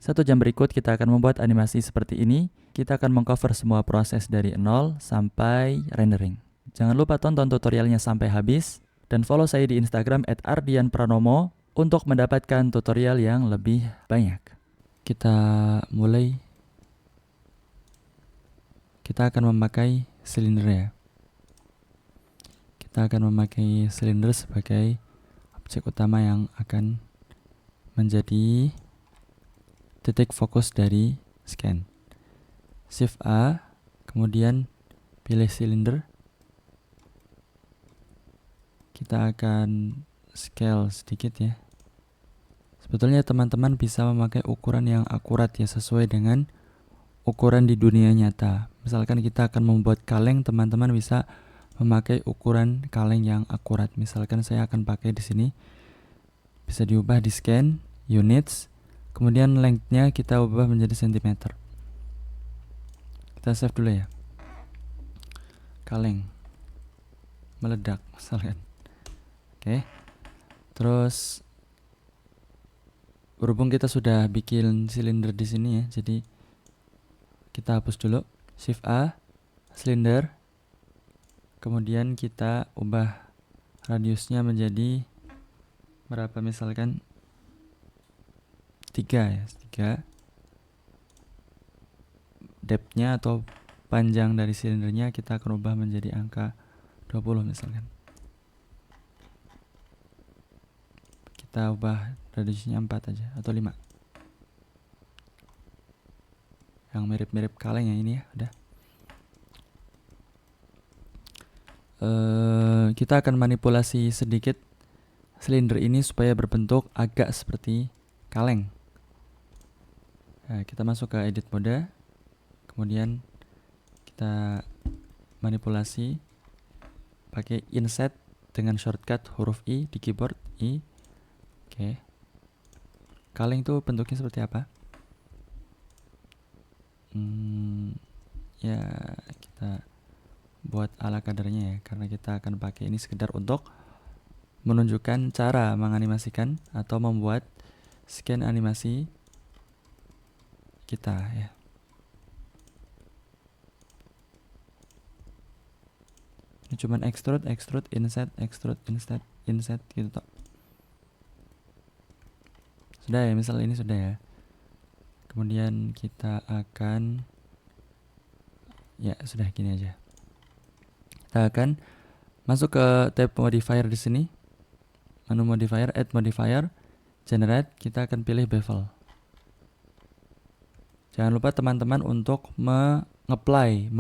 1 jam berikut kita akan membuat animasi seperti ini. Kita akan mengcover semua proses dari 0 sampai rendering. Jangan lupa tonton tutorialnya sampai habis dan follow saya di Instagram @ardianpranomo untuk mendapatkan tutorial yang lebih banyak. Kita mulai. Kita akan memakai silinder ya. Kita akan memakai silinder sebagai objek utama yang akan menjadi titik fokus dari scan. Shift A, kemudian pilih silinder. Kita akan scale sedikit ya. Sebetulnya teman-teman bisa memakai ukuran yang akurat ya, sesuai dengan ukuran di dunia nyata. Misalkan kita akan membuat kaleng, teman-teman bisa memakai ukuran kaleng yang akurat. Misalkan saya akan pakai di sini. Bisa diubah di scan, units, kemudian length-nya kita ubah menjadi cm. Kita save dulu ya. Kaleng meledak misalkan. Oke. Terus berhubung kita sudah bikin silinder di sini ya, jadi kita hapus dulu. Shift A, silinder. Kemudian kita ubah radiusnya menjadi berapa, misalkan 3 ya, 3. Depth-nya atau panjang dari silindernya kita akan ubah menjadi angka 20 misalkan. Kita ubah radiusnya 4 aja atau 5. Yang mirip-mirip kaleng ya ini ya, udah. Kita akan manipulasi sedikit silinder ini supaya berbentuk agak seperti kaleng. Nah, kita masuk ke edit mode, kemudian kita manipulasi pakai inset dengan shortcut huruf I di keyboard, I. Oke. Kaleng itu bentuknya seperti apa? Ya kita buat ala kadarnya ya, karena kita akan pakai ini sekedar untuk menunjukkan cara menganimasikan atau membuat scan animasi kita ya. Ini cuman extrude, insert, insert gitu toh. Sudah ya, misal ini sudah ya. Kemudian kita akan ya sudah gini aja. Kita akan masuk ke tab modifier di sini. Menu modifier, add modifier, generate, kita akan pilih bevel. Jangan lupa teman-teman untuk mengapply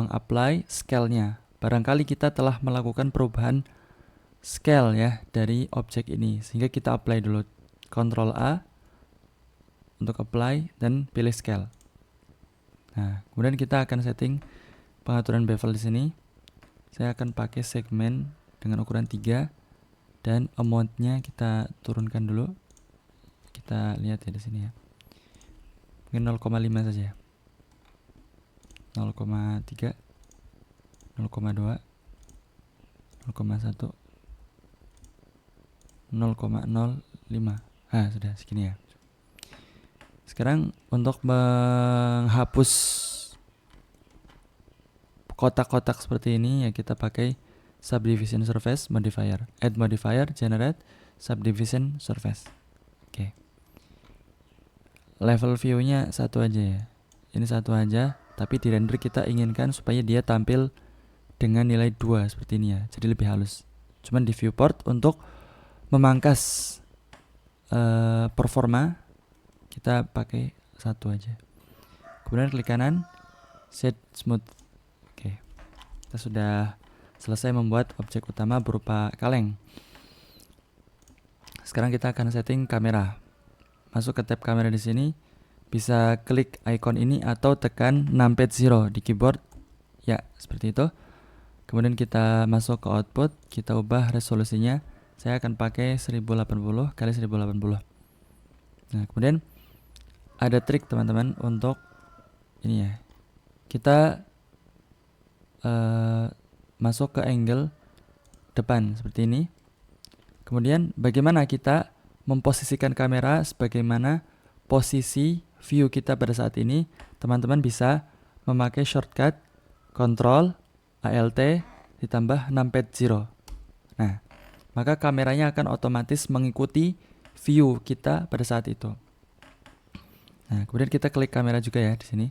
scale-nya. Barangkali kita telah melakukan perubahan scale ya dari objek ini, sehingga kita apply dulu. Ctrl A untuk apply dan pilih scale. Nah, kemudian kita akan setting pengaturan bevel di sini. Saya akan pakai segmen dengan ukuran 3 dan amount-nya kita turunkan dulu. Kita lihat ya di sini ya. Mungkin 0,5 saja. 0,3, 0,2, 0,1, 0,05. Ah, sudah segini ya. Sekarang untuk menghapus kotak-kotak seperti ini ya, kita pakai subdivision surface modifier, add modifier, generate subdivision surface. Oke. Level view-nya satu aja ya. Ini satu aja, tapi di render kita inginkan supaya dia tampil dengan nilai 2 seperti ini ya. Jadi lebih halus. Cuman di viewport untuk memangkas performa kita pakai satu aja. Kemudian klik kanan, set smooth. Oke. Kita sudah selesai membuat objek utama berupa kaleng. Sekarang kita akan setting kamera. Masuk ke tab kamera di sini, bisa klik icon ini atau tekan numpad 0 di keyboard. Ya, seperti itu. Kemudian kita masuk ke output, kita ubah resolusinya. Saya akan pakai 1080 x 1080. Nah, kemudian ada trik teman-teman untuk ini ya. Kita masuk ke angle depan seperti ini. Kemudian bagaimana kita memposisikan kamera sebagaimana posisi view kita pada saat ini, teman-teman bisa memakai shortcut Ctrl Alt ditambah numpad 0. Nah, maka kameranya akan otomatis mengikuti view kita pada saat itu. Nah, kemudian kita klik kamera juga ya di sini.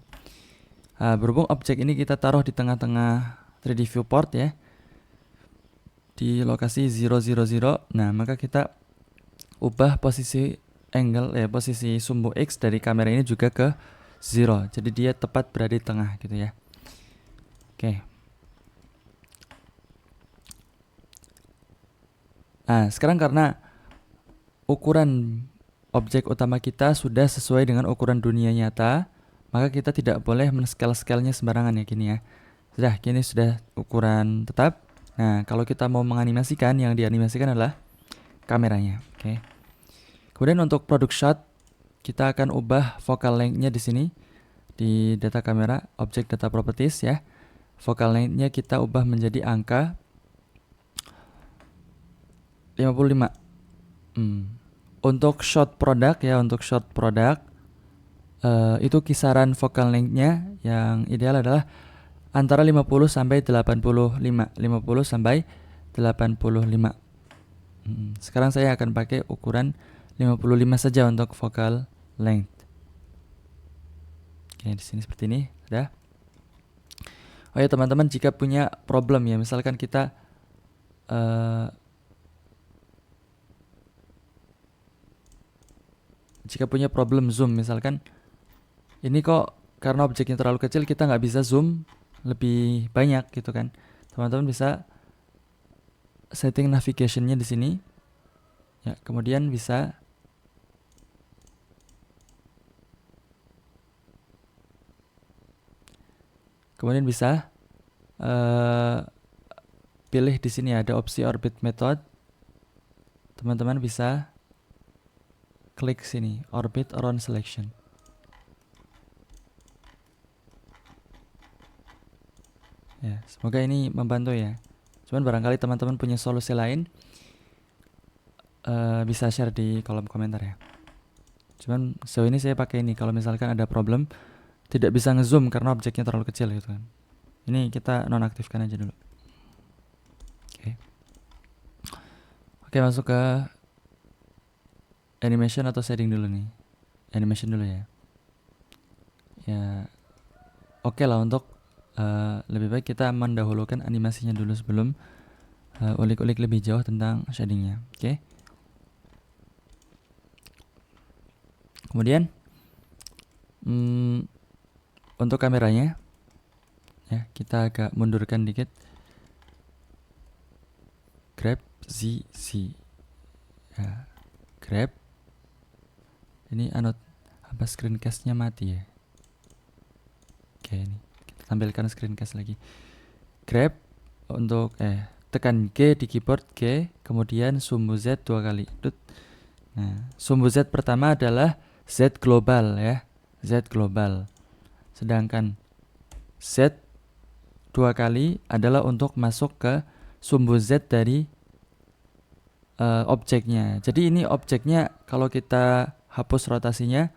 Berhubung objek ini kita taruh di tengah-tengah 3D viewport ya, di lokasi 000. Nah, maka kita ubah posisi angle posisi sumbu X dari kamera ini juga ke 0. Jadi dia tepat berada di tengah gitu ya. Oke. Nah, sekarang karena ukuran objek utama kita sudah sesuai dengan ukuran dunia nyata, maka kita tidak boleh men-scale-scale-nya sembarangan ya gini ya. Kini sudah ukuran tetap. Nah, kalau kita mau menganimasikan, yang dianimasikan adalah kameranya. Oke. Kemudian untuk product shot, kita akan ubah focal length-nya di sini di data kamera, object data properties ya. Focal length-nya kita ubah menjadi angka 55. Untuk shot product ya, itu kisaran focal length-nya yang ideal adalah antara 50 sampai 85. 50 sampai 85. Sekarang saya akan pakai ukuran 55 saja untuk focal length. Oke, di sini seperti ini, sudah. Oh ya teman-teman, jika punya problem ya, misalkan kita jika punya problem zoom, misalkan ini kok karena objeknya terlalu kecil kita nggak bisa zoom lebih banyak gitu kan, teman-teman bisa setting navigation-nya di sini ya, kemudian bisa pilih di sini ada opsi orbit method, teman-teman bisa klik sini orbit around selection. Ya, semoga ini membantu ya. Cuman barangkali teman-teman punya solusi lain, bisa share di kolom komentar ya. Cuman sejauh ini saya pakai ini kalau misalkan ada problem tidak bisa ngezoom karena objeknya terlalu kecil gitu kan. Ini kita nonaktifkan aja dulu. Oke, masuk ke animation atau shading dulu nih. Animation dulu ya. Ya, oke lah untuk lebih baik kita mendahulukan animasinya dulu sebelum ulik-ulik lebih jauh tentang shadingnya. Oke. Kemudian untuk kameranya ya, kita agak mundurkan dikit. Grab Z ya, grab. Ini screencast-nya mati ya. Oke, ini kita tampilkan screencast lagi. Grab untuk tekan G di keyboard, G, kemudian sumbu Z 2 kali. Nah, sumbu Z pertama adalah Z global ya, Z global. Sedangkan Z 2 kali adalah untuk masuk ke sumbu Z dari objeknya. Jadi ini objeknya kalau kita hapus rotasinya,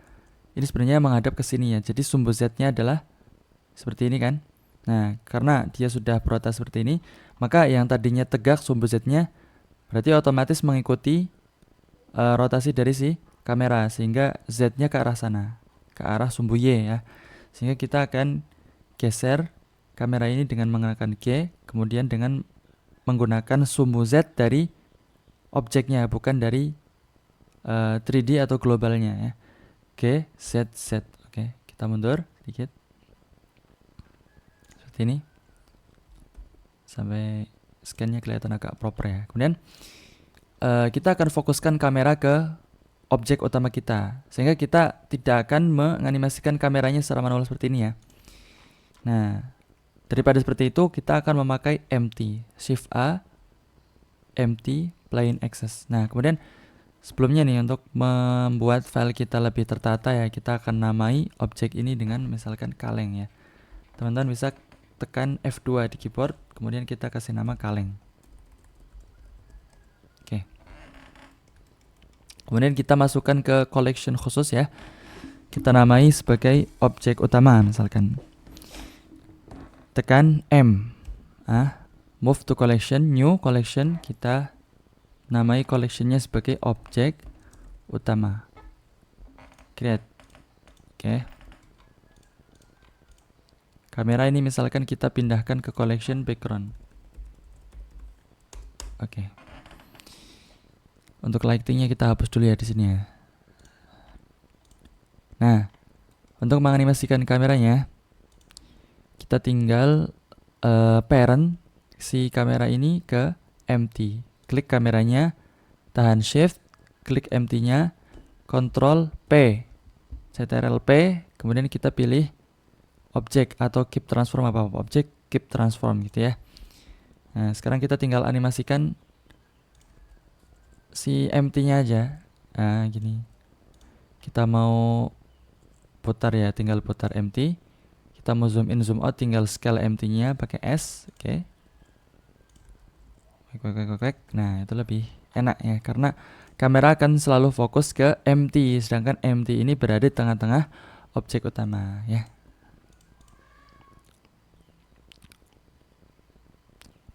ini sebenarnya menghadap ke sini ya. Jadi sumbu Z-nya adalah seperti ini kan. Nah, karena dia sudah berotas seperti ini, maka yang tadinya tegak sumbu Z-nya berarti otomatis mengikuti rotasi dari si kamera, sehingga Z-nya ke arah sana, ke arah sumbu Y ya. Sehingga kita akan geser kamera ini dengan menggunakan G, kemudian dengan menggunakan sumbu Z dari objeknya, bukan dari 3D atau globalnya ya. G, Z, Z. Oke, kita mundur sedikit seperti ini sampai scan-nya kelihatan agak proper ya. Kemudian kita akan fokuskan kamera ke objek utama kita, sehingga kita tidak akan menganimasikan kameranya secara manual seperti ini ya. Nah, daripada seperti itu kita akan memakai empty, shift A, empty plane access. Nah, kemudian sebelumnya nih, untuk membuat file kita lebih tertata ya, kita akan namai objek ini dengan misalkan kaleng ya. Teman-teman bisa tekan F2 di keyboard, kemudian kita kasih nama kaleng. Oke. Kemudian kita masukkan ke collection khusus ya. kita namai sebagai objek utama misalkan. Tekan M. Move to collection, new collection, kita namai collectionnya sebagai objek utama. Create. Oke. Kamera ini misalkan kita pindahkan ke collection background. Oke. Untuk lightingnya kita hapus dulu ya di sini ya. Nah, untuk menganimasikan kameranya, kita tinggal parent si kamera ini ke empty. Klik kameranya, tahan shift, klik empty-nya, Ctrl P, Ctrl P, kemudian kita pilih objek atau keep transform apa objek keep transform gitu ya. Nah, sekarang kita tinggal animasikan si empty-nya aja. Nah, gini. Kita mau putar ya, tinggal putar empty. Kita mau zoom in, zoom out, tinggal scale empty-nya pakai S, oke. Nah, itu lebih enak ya, karena kamera akan selalu fokus ke empty, sedangkan empty ini berada di tengah-tengah objek utama ya.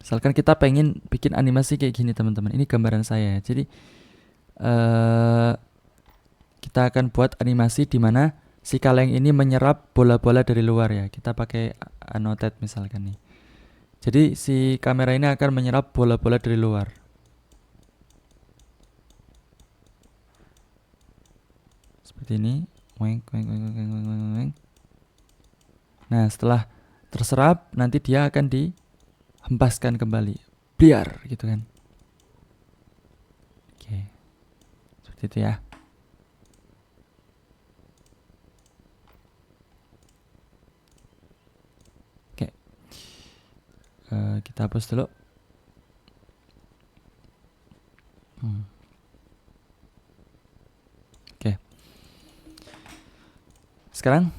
Misalkan kita pengen bikin animasi kayak gini teman-teman, ini gambaran saya. Jadi kita akan buat animasi di mana si kaleng ini menyerap bola-bola dari luar ya. Kita pakai annotate misalkan nih. Jadi si kamera ini akan menyerap bola-bola dari luar. Seperti ini. Nah, setelah terserap nanti dia akan dihempaskan kembali. Biar gitu kan. Oke. Seperti itu ya. Oke. Kita hapus dulu. Oke. Sekarang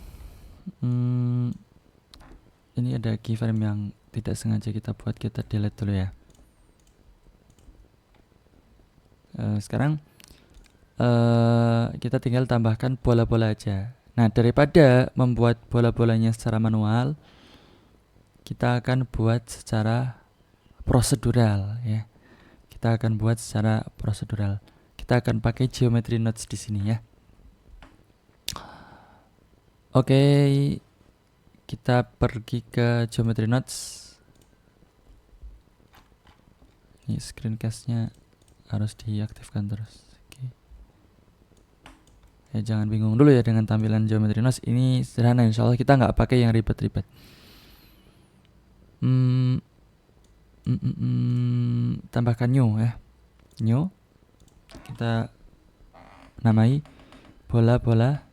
ini ada keyframe yang tidak sengaja kita buat, kita delete dulu ya. Sekarang kita tinggal tambahkan bola-bola aja. Nah, daripada membuat bola-bolanya secara manual, kita akan buat secara prosedural ya. Kita akan buat secara prosedural. Kita akan pakai geometry nodes di sini ya. Oke, kita pergi ke geometry nodes. Ini screencast-nya harus diaktifkan terus. Oke. Ya, jangan bingung dulu ya dengan tampilan geometry nodes. Ini sederhana, insya Allah kita nggak pakai yang ribet-ribet. Tambahkan new ya. New. Kita namai bola-bola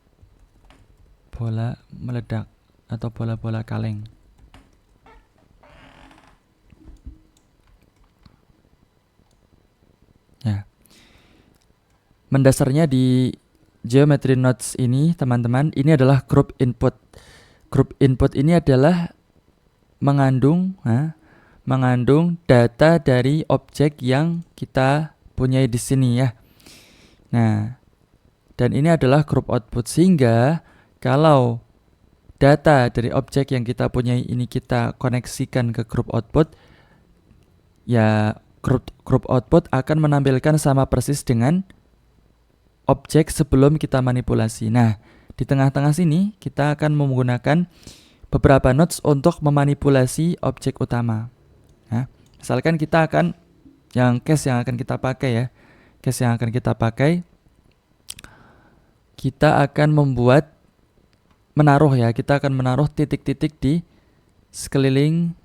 meledak atau bola-bola kaleng. Ya. Mendasarnya di geometry nodes ini, teman-teman, ini adalah group input. Group input ini adalah mengandung data dari objek yang kita punyai di sini ya. Nah, dan ini adalah group output, sehingga kalau data dari objek yang kita punyai ini kita koneksikan ke group output, ya group output akan menampilkan sama persis dengan objek sebelum kita manipulasi. Nah, di tengah-tengah sini kita akan menggunakan beberapa nodes untuk memanipulasi objek utama. Nah, misalkan kita akan case yang akan kita pakai ya. Case yang akan kita pakai, kita akan kita akan menaruh titik-titik di sekeliling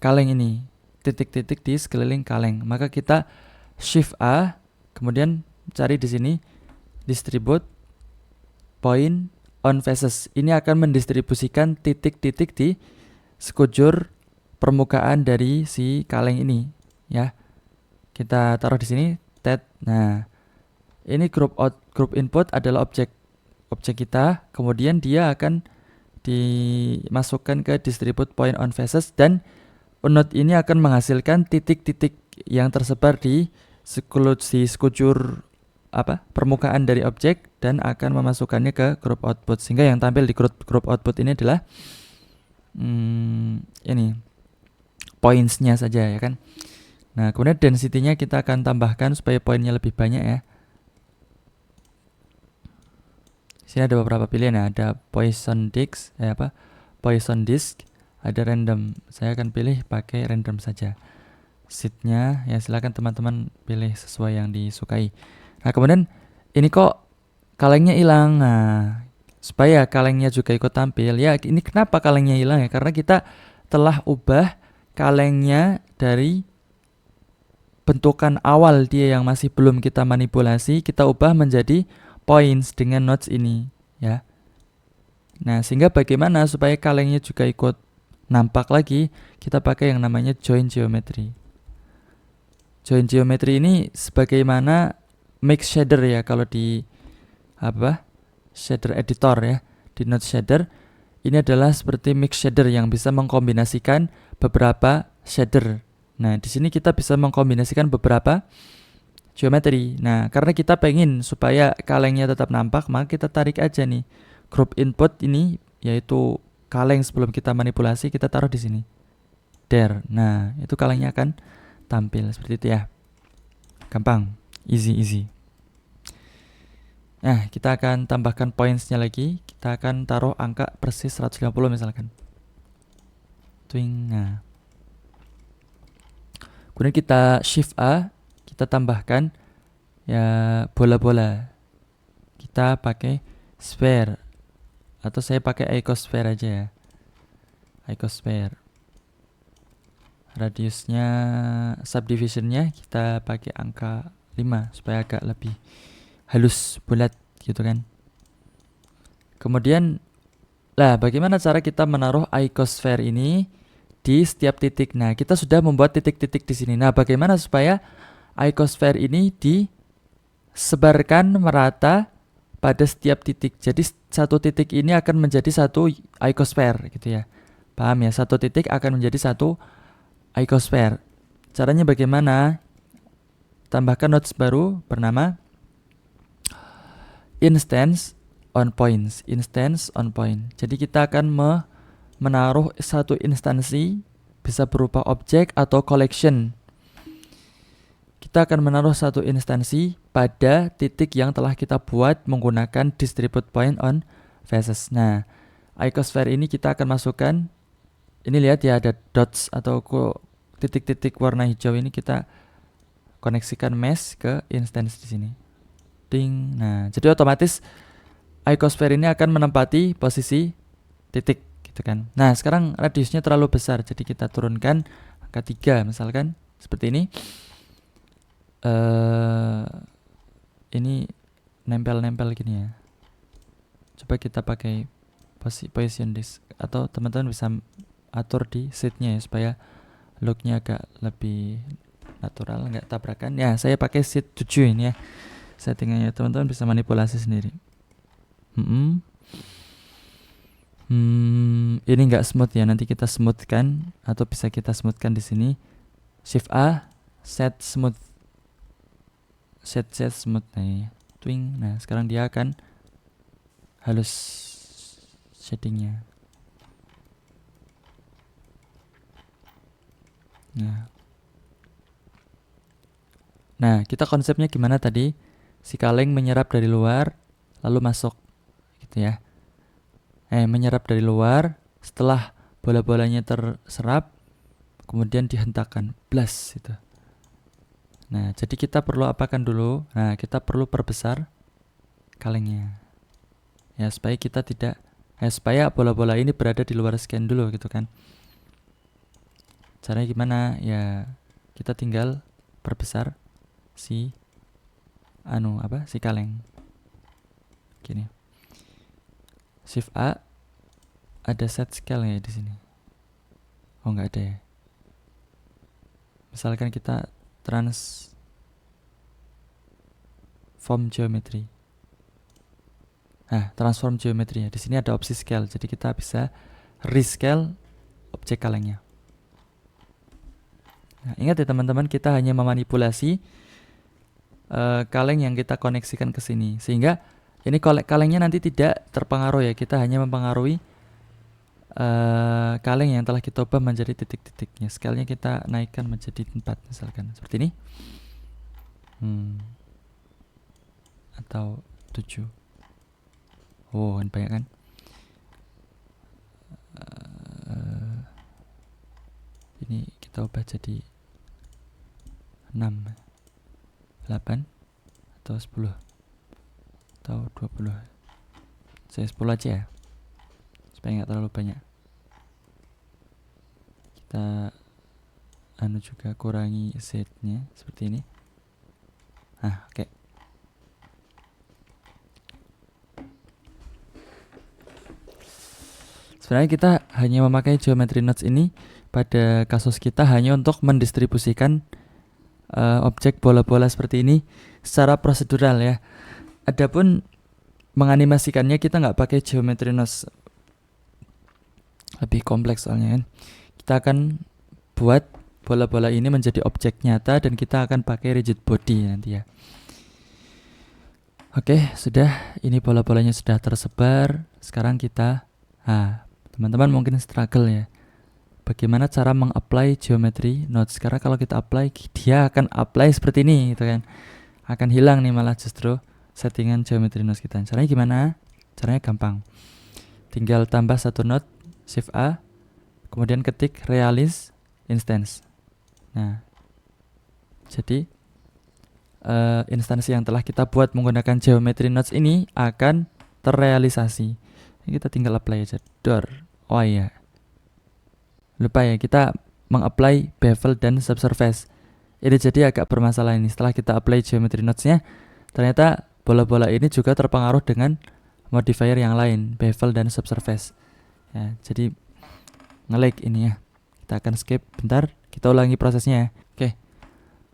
kaleng ini. Titik-titik di sekeliling kaleng. Maka kita Shift A, kemudian cari di sini distribute point on faces. Ini akan mendistribusikan titik-titik di sekujur permukaan dari si kaleng ini ya. Kita taruh di sini tet. Nah, ini group input adalah objek kita, kemudian dia akan dimasukkan ke distribute point on faces, dan node ini akan menghasilkan titik-titik yang tersebar di sekujur permukaan dari objek dan akan memasukkannya ke group output, sehingga yang tampil di group output ini adalah ini points-nya saja ya kan. Nah, kemudian density-nya kita akan tambahkan supaya poinnya lebih banyak ya. Di sini ada beberapa pilihan ya, ada Poisson disk, Poisson disk, ada random. Saya akan pilih pakai random saja. Seed-nya ya silakan teman-teman pilih sesuai yang disukai. Nah, kemudian ini kok kalengnya hilang. Nah, supaya kalengnya juga ikut tampil ya, ini kenapa kalengnya hilang ya? Karena kita telah ubah kalengnya dari bentukan awal dia yang masih belum kita manipulasi, kita ubah menjadi points dengan nodes ini ya. Nah, sehingga bagaimana supaya kalengnya juga ikut nampak lagi, kita pakai yang namanya join geometry. Join geometry ini sebagaimana mix shader ya, kalau di shader editor ya, di node shader ini adalah seperti mix shader yang bisa mengkombinasikan beberapa shader. Nah, di sini kita bisa mengkombinasikan beberapa geometri. Nah, karena kita pengen supaya kalengnya tetap nampak, maka kita tarik aja nih group input ini, yaitu kaleng sebelum kita manipulasi, kita taruh di sini. There. Nah, itu kalengnya akan tampil seperti itu ya. Gampang, easy. Nah, kita akan tambahkan points-nya lagi. Kita akan taruh angka persis 150 misalkan. Twing. Nah. Kemudian kita shift A, kita tambahkan ya bola-bola. Kita pakai sphere, atau saya pakai icosphere aja ya. Icosphere. Radiusnya, subdivisionnya kita pakai angka 5 supaya agak lebih halus, bulat gitu kan. Kemudian bagaimana cara kita menaruh icosphere ini di setiap titik? Nah, kita sudah membuat titik-titik di sini. Nah, bagaimana supaya icosphere ini disebarkan merata pada setiap titik? Jadi satu titik ini akan menjadi satu icosphere gitu ya. Paham ya? Satu titik akan menjadi satu icosphere. Caranya bagaimana? Tambahkan nodes baru bernama instance on points. Instance on point. Jadi kita akan menaruh satu instansi, bisa berupa objek atau collection. Kita akan menaruh satu instansi pada titik yang telah kita buat menggunakan distribute point on faces. Nah, icosphere ini kita akan masukkan, ini lihat ya, ada dots atau titik-titik warna hijau ini, kita koneksikan mesh ke instance di sini. Ding. Nah, jadi otomatis icosphere ini akan menempati posisi titik gitu kan. Nah, sekarang radiusnya terlalu besar, jadi kita turunkan angka 3 misalkan seperti ini. Ini nempel-nempel gini ya. Coba kita pakai position disk, atau teman-teman bisa atur di seatnya ya, supaya looknya agak lebih natural, nggak tabrakan ya. Saya pakai seat 7 ini ya settingannya, teman-teman bisa manipulasi sendiri. Ini nggak smooth ya, nanti kita smoothkan, atau bisa kita smoothkan di sini. Shift A, set smooth, set smooth. Nah, twing. Nah, sekarang dia akan halus shadingnya. Nah, kita konsepnya gimana tadi? Si kaleng menyerap dari luar lalu masuk gitu ya. Menyerap dari luar, setelah bola-bolanya terserap kemudian dihentakkan, blast gitu. Nah, jadi kita perlu apakan dulu? Nah, kita perlu perbesar kalengnya. Ya, supaya kita tidak supaya bola-bola ini berada di luar scan dulu gitu kan. Caranya gimana? Ya, kita tinggal perbesar si kaleng. Gini. Shift A, ada set scale ya di sini. Oh, nggak ada ya. Misalkan kita transform geometry. Nah, transform geometry ya. Di sini ada opsi scale. Jadi kita bisa rescale objek kalengnya. Nah, ingat ya teman-teman, kita hanya memanipulasi kaleng yang kita koneksikan ke sini, sehingga ini kalengnya nanti tidak terpengaruh ya. Kita hanya mempengaruhi kaleng yang telah kita ubah menjadi titik-titiknya. Scale-nya kita naikkan menjadi 4 misalkan seperti ini, atau 7. Oh, kan banyak kan. Ini kita ubah jadi 6, 8, atau 10, atau 20. Saya 10 aja ya, supaya nggak terlalu banyak. Kita juga kurangi Z-nya seperti ini. Nah, oke. Sebenarnya kita hanya memakai geometry nodes ini pada kasus kita hanya untuk mendistribusikan objek bola-bola seperti ini secara prosedural ya. Adapun menganimasikannya kita nggak pakai geometry nodes, lebih kompleks soalnya kan. Kita akan buat bola-bola ini menjadi objek nyata dan kita akan pakai rigid body nanti ya. Oke, sudah, ini bola-bolanya sudah tersebar. Sekarang kita, teman-teman mungkin struggle ya, bagaimana cara mengapply geometry nodes. Karena kalau kita apply, dia akan apply seperti ini gitu kan, akan hilang nih malah justru settingan geometry nodes kita. Caranya gimana? Caranya gampang, tinggal tambah satu node, shift A, kemudian ketik realis instance. Nah, jadi instansi yang telah kita buat menggunakan geometry nodes ini akan terrealisasi. Ini kita tinggal apply aja. Oh iya, lupa ya, kita mengapply bevel dan subsurface. Ini jadi agak bermasalah ini. Setelah kita apply geometry nodesnya, ternyata bola-bola ini juga terpengaruh dengan modifier yang lain, bevel dan subsurface ya, jadi nge-lag ini ya. Kita akan skip bentar, kita ulangi prosesnya ya. Oke,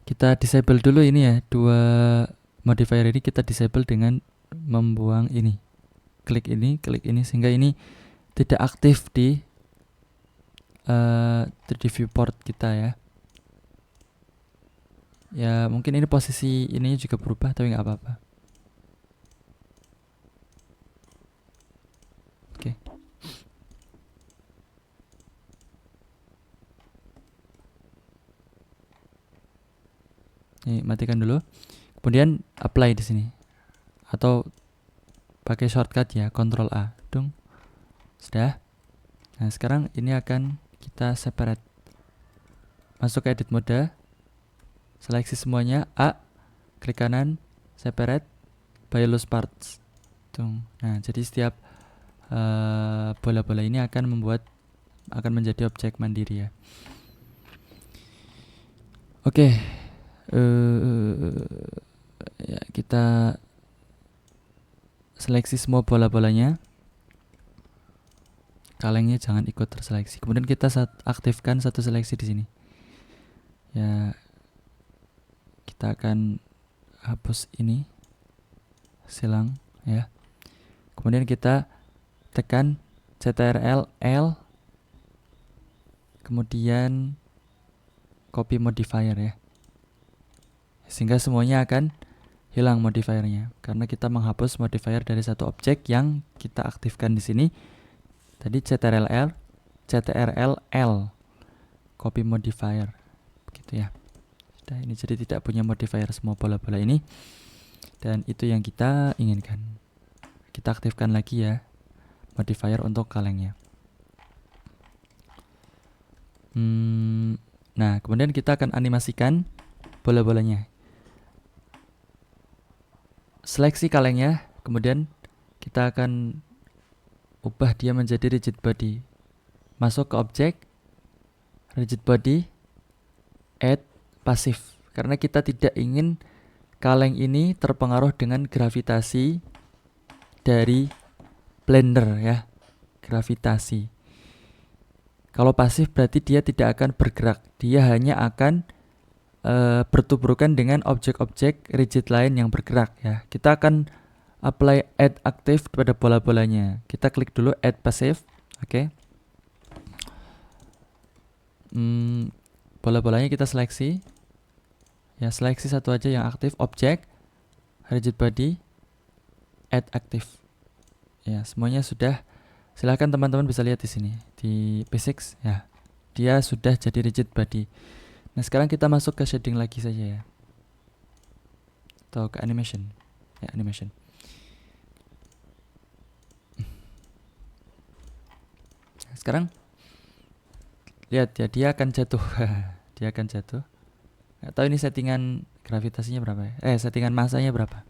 kita disable dulu ini ya, dua modifier ini kita disable dengan membuang ini, klik ini, sehingga ini tidak aktif di 3D viewport kita ya. Ya mungkin ini posisi ininya juga berubah, tapi nggak apa-apa. Oke. Ini matikan dulu. Kemudian apply di sini. Atau pakai shortcut ya, Ctrl A. Dung. Sudah. Nah, sekarang ini akan kita separate. Masuk ke edit mode. Seleksi semuanya, A, klik kanan, separate by loose parts. Dung. Nah, jadi setiap bola-bola ini akan menjadi objek mandiri ya. Oke. Ya, kita seleksi semua bola-bolanya. Kalengnya jangan ikut terseleksi. Kemudian kita aktifkan satu seleksi di sini. Ya, kita akan hapus ini, silang ya. Kemudian kita tekan Ctrl L, kemudian copy modifier ya, sehingga semuanya akan hilang modifiernya karena kita menghapus modifier dari satu objek yang kita aktifkan di sini. Tadi Ctrl L, copy modifier, begitu ya. Sudah, ini jadi tidak punya modifier semua bola-bola ini, dan itu yang kita inginkan. Kita aktifkan lagi ya modifier untuk kalengnya. Nah, kemudian kita akan animasikan bola-bolanya. Seleksi kalengnya, kemudian kita akan ubah dia menjadi rigid body. Masuk ke objek, rigid body, add pasif. Karena kita tidak ingin kaleng ini terpengaruh dengan gravitasi dari Blender ya, gravitasi. Kalau pasif berarti dia tidak akan bergerak, dia hanya akan bertuburkan dengan objek-objek rigid lain yang bergerak ya. Kita akan apply add active pada bola-bolanya. Kita klik dulu add passive, oke. Bola-bolanya kita seleksi Ya, seleksi satu aja yang aktif, object, rigid body, add active. Ya, semuanya sudah. Silahkan teman-teman bisa lihat di sini di P6 ya. Dia sudah jadi rigid body. Nah, sekarang kita masuk ke shading lagi saja ya. Atau ke animation. Ya, animation. Sekarang lihat ya, dia akan jatuh. Dia akan jatuh. Nggak tahu ini settingan gravitasinya berapa ya? Settingan masanya berapa?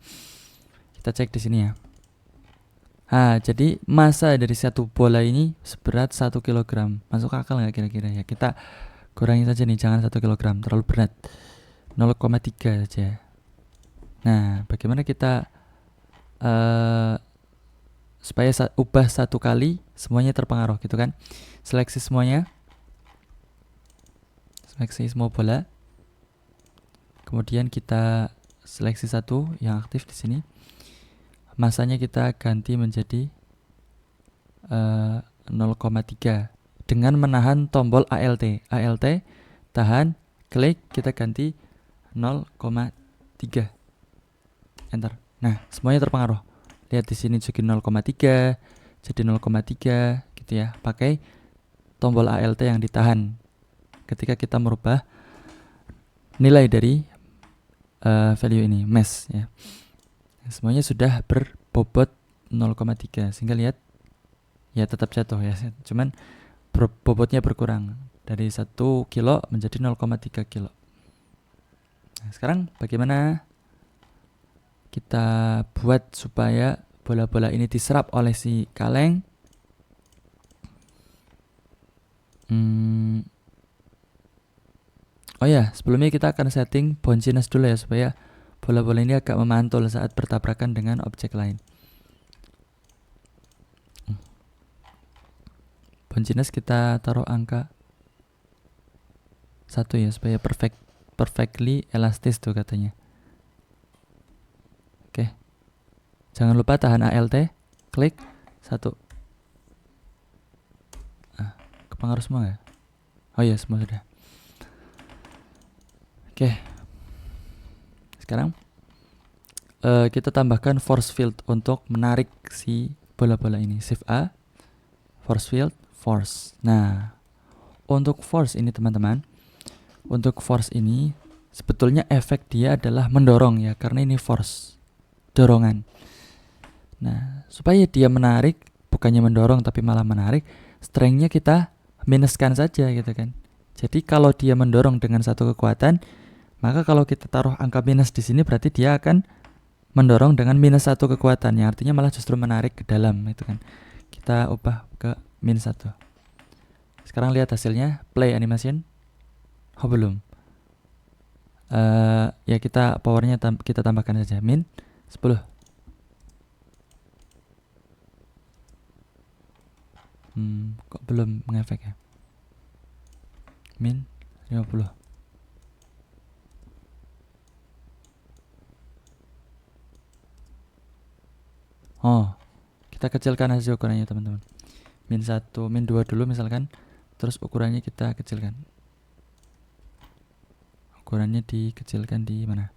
Kita cek di sini ya. Jadi massa dari satu bola ini seberat 1 kg. Masuk akal nggak kira-kira ya? Kita kurangi saja nih, jangan 1 kg, terlalu berat. 0,3 saja. Nah, bagaimana kita supaya ubah satu kali semuanya terpengaruh gitu kan? Seleksi semuanya. Seleksi semua bola. Kemudian kita seleksi satu yang aktif di sini. Masanya kita ganti menjadi 0,3 dengan menahan tombol ALT. ALT tahan, klik, kita ganti 0,3. Enter. Nah, semuanya terpengaruh. Lihat di sini juga 0,3 jadi 0,3 gitu ya. Pakai tombol ALT yang ditahan ketika kita merubah nilai dari value ini, mass ya. Semuanya sudah berbobot 0,3 sehingga lihat ya tetap jatuh ya, cuman bobotnya berkurang dari 1 kilo menjadi 0,3 kilo. Nah, sekarang bagaimana kita buat supaya bola-bola ini diserap oleh si kaleng? Oh ya, sebelumnya kita akan setting bounciness dulu ya, supaya bola-bola ini agak memantul saat bertabrakan dengan objek lain. Bounciness kita taruh angka 1 ya, supaya perfectly elastis tuh katanya. Oke. Jangan lupa tahan ALT, klik 1. Kepengaruh semua ya? Oh iya, semua sudah. Oke. Sekarang kita tambahkan force field untuk menarik si bola-bola ini. Shift A, force field, force. Nah, untuk force ini teman-teman, untuk force ini sebetulnya efek dia adalah mendorong ya, karena ini force, dorongan. Nah, supaya dia menarik, bukannya mendorong tapi malah menarik, strength-nya kita minuskan saja gitu kan. Jadi kalau dia mendorong dengan satu kekuatan, maka kalau kita taruh angka minus di sini berarti dia akan mendorong dengan minus 1 kekuatan, yang artinya malah justru menarik ke dalam itu kan. Kita ubah ke minus 1. Sekarang lihat hasilnya, play animation. Oh belum. Ya kita powernya kita tambahkan saja min 10. Kok belum mengefek ya? Min 50. Oh, kita kecilkan aja ukurannya teman-teman. Min 1, min 2 dulu misalkan. Terus ukurannya kita kecilkan. Ukurannya dikecilkan di mana?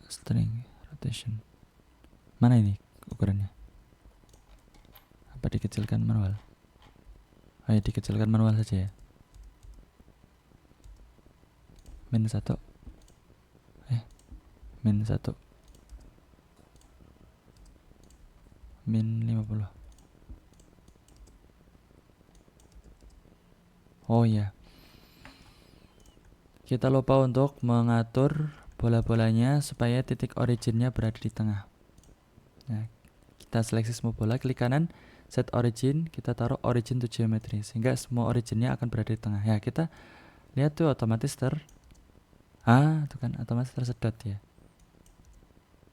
String rotation. Mana ini ukurannya? Apa dikecilkan manual? Oh ya, dikecilkan manual saja ya. Min 1. Min 1. Min 50. Oh ya, kita lupa untuk mengatur bola-bolanya supaya titik originnya berada di tengah. Nah, kita seleksi semua bola, klik kanan, set origin, kita taruh origin to geometry sehingga semua originnya akan berada di tengah. Ya, kita lihat tuh otomatis tuh kan otomatis tersedot ya.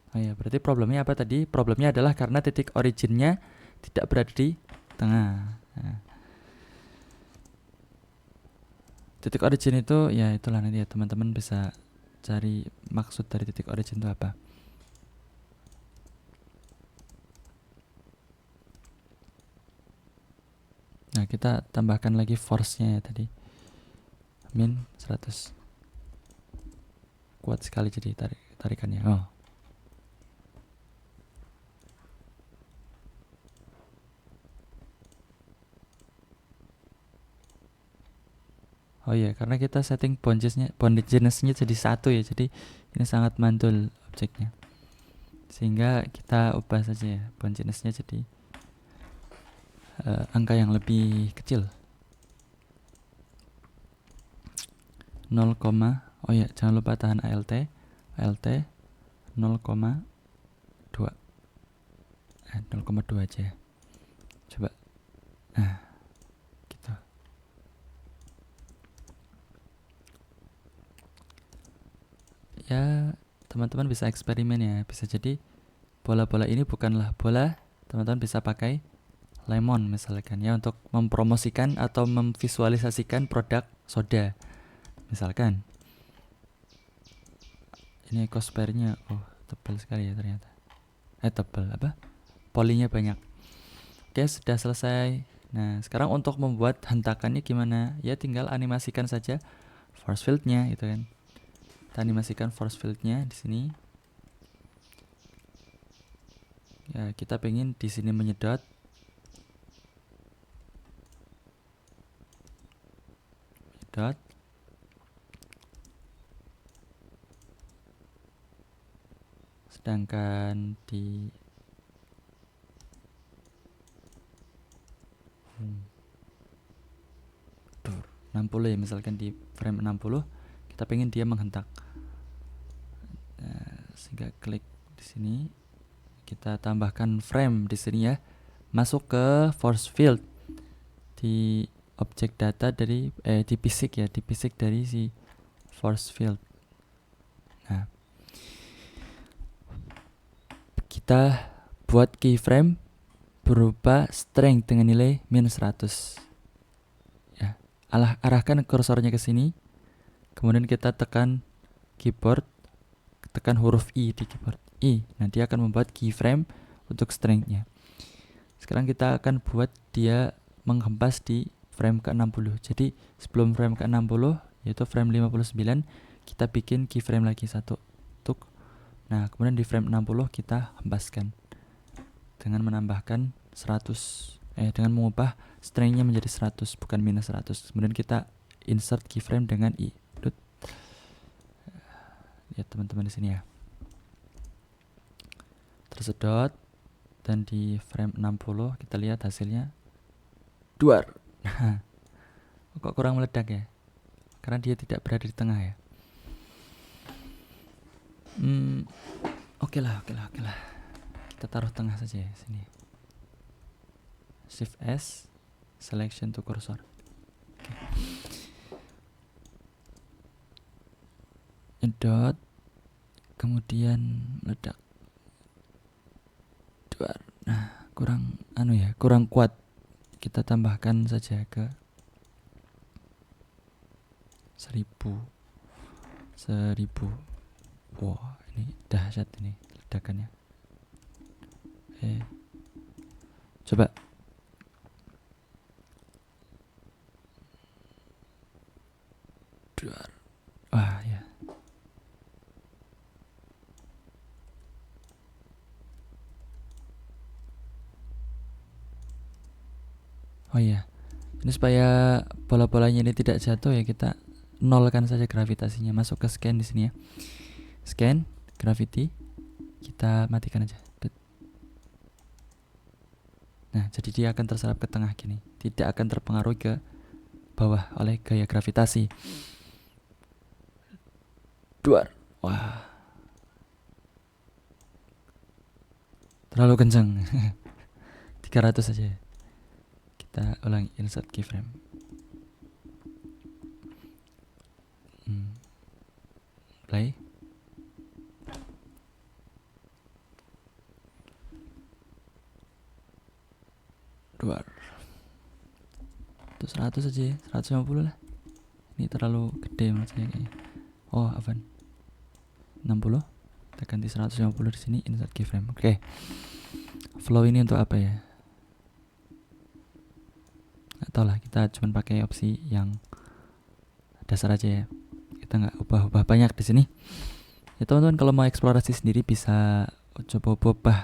Oh ya, berarti problemnya apa tadi? Problemnya adalah karena titik originnya tidak berada di tengah. Nah, titik origin itu ya itulah, nanti ya teman-teman bisa cari maksud dari titik origin itu apa. Nah, kita tambahkan lagi force-nya ya tadi. min 100. Kuat sekali jadi tarikannya. Oh iya, karena kita setting bond jenisnya jadi 1 ya, jadi ini sangat mantul objeknya. Sehingga kita ubah saja ya bond jenisnya jadi angka yang lebih kecil. 0, oh ya, jangan lupa tahan ALT 0,2. 0,2 aja ya. Coba. Nah, gitu. Ya, teman-teman bisa eksperimen ya. Bisa jadi bola-bola ini bukanlah bola, teman-teman bisa pakai lemon misalkan ya untuk mempromosikan atau memvisualisasikan produk soda. Misalkan ini ecosphere-nya tebal sekali ya ternyata. Tebal apa? Polinya banyak. Oke, sudah selesai. Nah, sekarang untuk membuat hentakannya gimana? Ya tinggal animasikan saja force field-nya gitu kan. Kita animasikan force field-nya di sini. Ya, kita pengen di sini menyedot. Sedangkan di 60 ya, misalkan di frame 60 kita pengen dia menghentak. Nah, sehingga klik di sini, kita tambahkan frame di sini ya, masuk ke force field di objek data dari di fisik ya, di fisik dari si force field. Nah, kita buat keyframe berupa string dengan nilai min 100 ya. Arahkan kursornya ke sini, kemudian kita tekan keyboard, tekan huruf I di keyboard, I. Nah, dia akan membuat keyframe untuk stringnya. Sekarang kita akan buat dia menghempas di frame ke-60. Jadi sebelum frame ke-60 yaitu frame 59, kita bikin keyframe lagi satu. Nah, kemudian di frame 60 kita hempaskan dengan menambahkan 100, dengan mengubah stringnya menjadi 100 bukan minus 100. Kemudian kita insert keyframe dengan I. Lihat teman-teman di sini ya. Tersedot, dan di frame 60 kita lihat hasilnya duar. Kok kurang meledak ya? Karena dia tidak berada di tengah ya. Oke lah. Kita taruh tengah saja ya sini. Shift S, selection to cursor. Dot, kemudian meledak. Duar. Nah, kurang kuat. Kita tambahkan saja ke 1000. Wah, ini dahsyat ini ledakannya. Coba. Duar. Wah, ya. Oh iya. Ini supaya bola-bolanya ini tidak jatuh ya, kita nolkan saja gravitasinya. Masuk ke scan di sini ya. Scan gravity, kita matikan aja. Nah, jadi dia akan terserap ke tengah gini, tidak akan terpengaruh ke bawah oleh gaya gravitasi. Duar. Wah, terlalu kencang. 300 saja. Kita ulangi, insert keyframe. Play. Duar. Itu 100 aja ya, 150 lah. Ini terlalu gede menurut saya kayaknya. Oh, Avan. 60. Kita ganti 150 di sini, insert keyframe. Oke. Flow ini untuk apa ya? Nggak tahu lah, kita cuma pakai opsi yang dasar aja ya. Kita nggak ubah-ubah banyak di sini. Ya teman-teman, kalau mau eksplorasi sendiri bisa coba ubah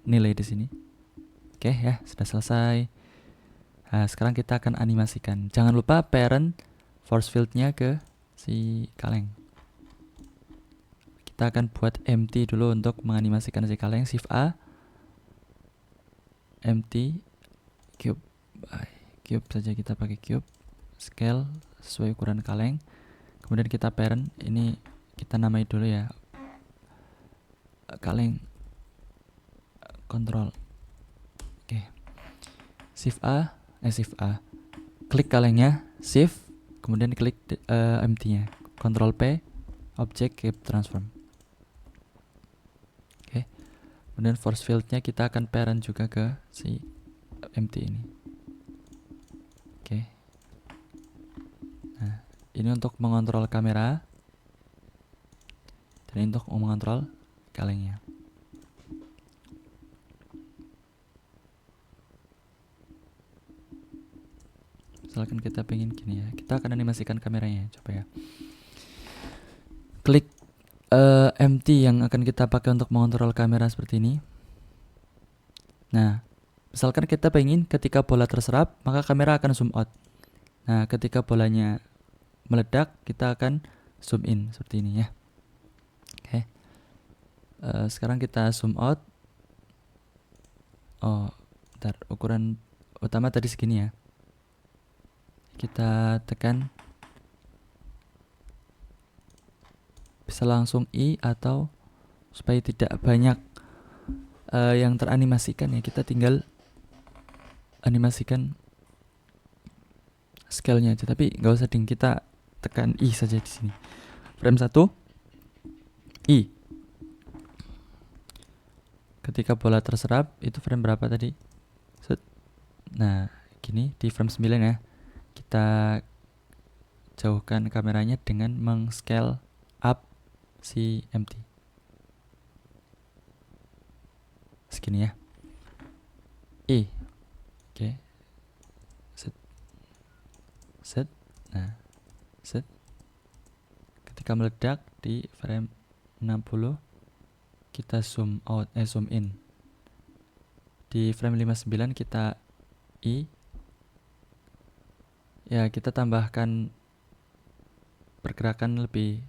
nilai di sini. Oke ya, sudah selesai. Nah, sekarang kita akan animasikan. Jangan lupa parent force field-nya ke si kaleng. Kita akan buat empty dulu untuk menganimasikan si kaleng. Shift A, empty, cube. Cube saja, kita pakai cube. Scale sesuai ukuran kaleng. Kemudian kita parent, ini kita namai dulu ya, kaleng control. Oke. Shift A, klik kalengnya, shift, kemudian klik empty-nya. Control P, object cube transform. Oke. Kemudian force field-nya kita akan parent juga ke si empty ini. Oke. Nah, ini untuk mengontrol kamera dan ini untuk mengontrol kalengnya. Misalkan kita pengen gini ya, kita akan animasikan kameranya, coba ya. Klik empty yang akan kita pakai untuk mengontrol kamera seperti ini. Nah, misalkan kita pengen ketika bola terserap, maka kamera akan zoom out. Nah, ketika bolanya meledak, kita akan zoom in seperti ini ya. Oke. Sekarang kita zoom out. Oh, bentar, ukuran utama tadi segini ya. Kita tekan, bisa langsung I, atau supaya tidak banyak yang teranimasikan ya, kita tinggal animasikan scale-nya aja, tapi nggak usah ding, kita tekan I saja di sini. Frame 1 I. Ketika bola terserap, itu frame berapa tadi? Set. Nah, gini di frame 9 ya. Kita jauhkan kameranya dengan meng-scale up si empty. Segini ya. I. Oke. Set. Set. Nah, set. Ketika meledak di frame 60, kita zoom out, zoom in. Di frame 59 kita I. Ya, kita tambahkan pergerakan lebih,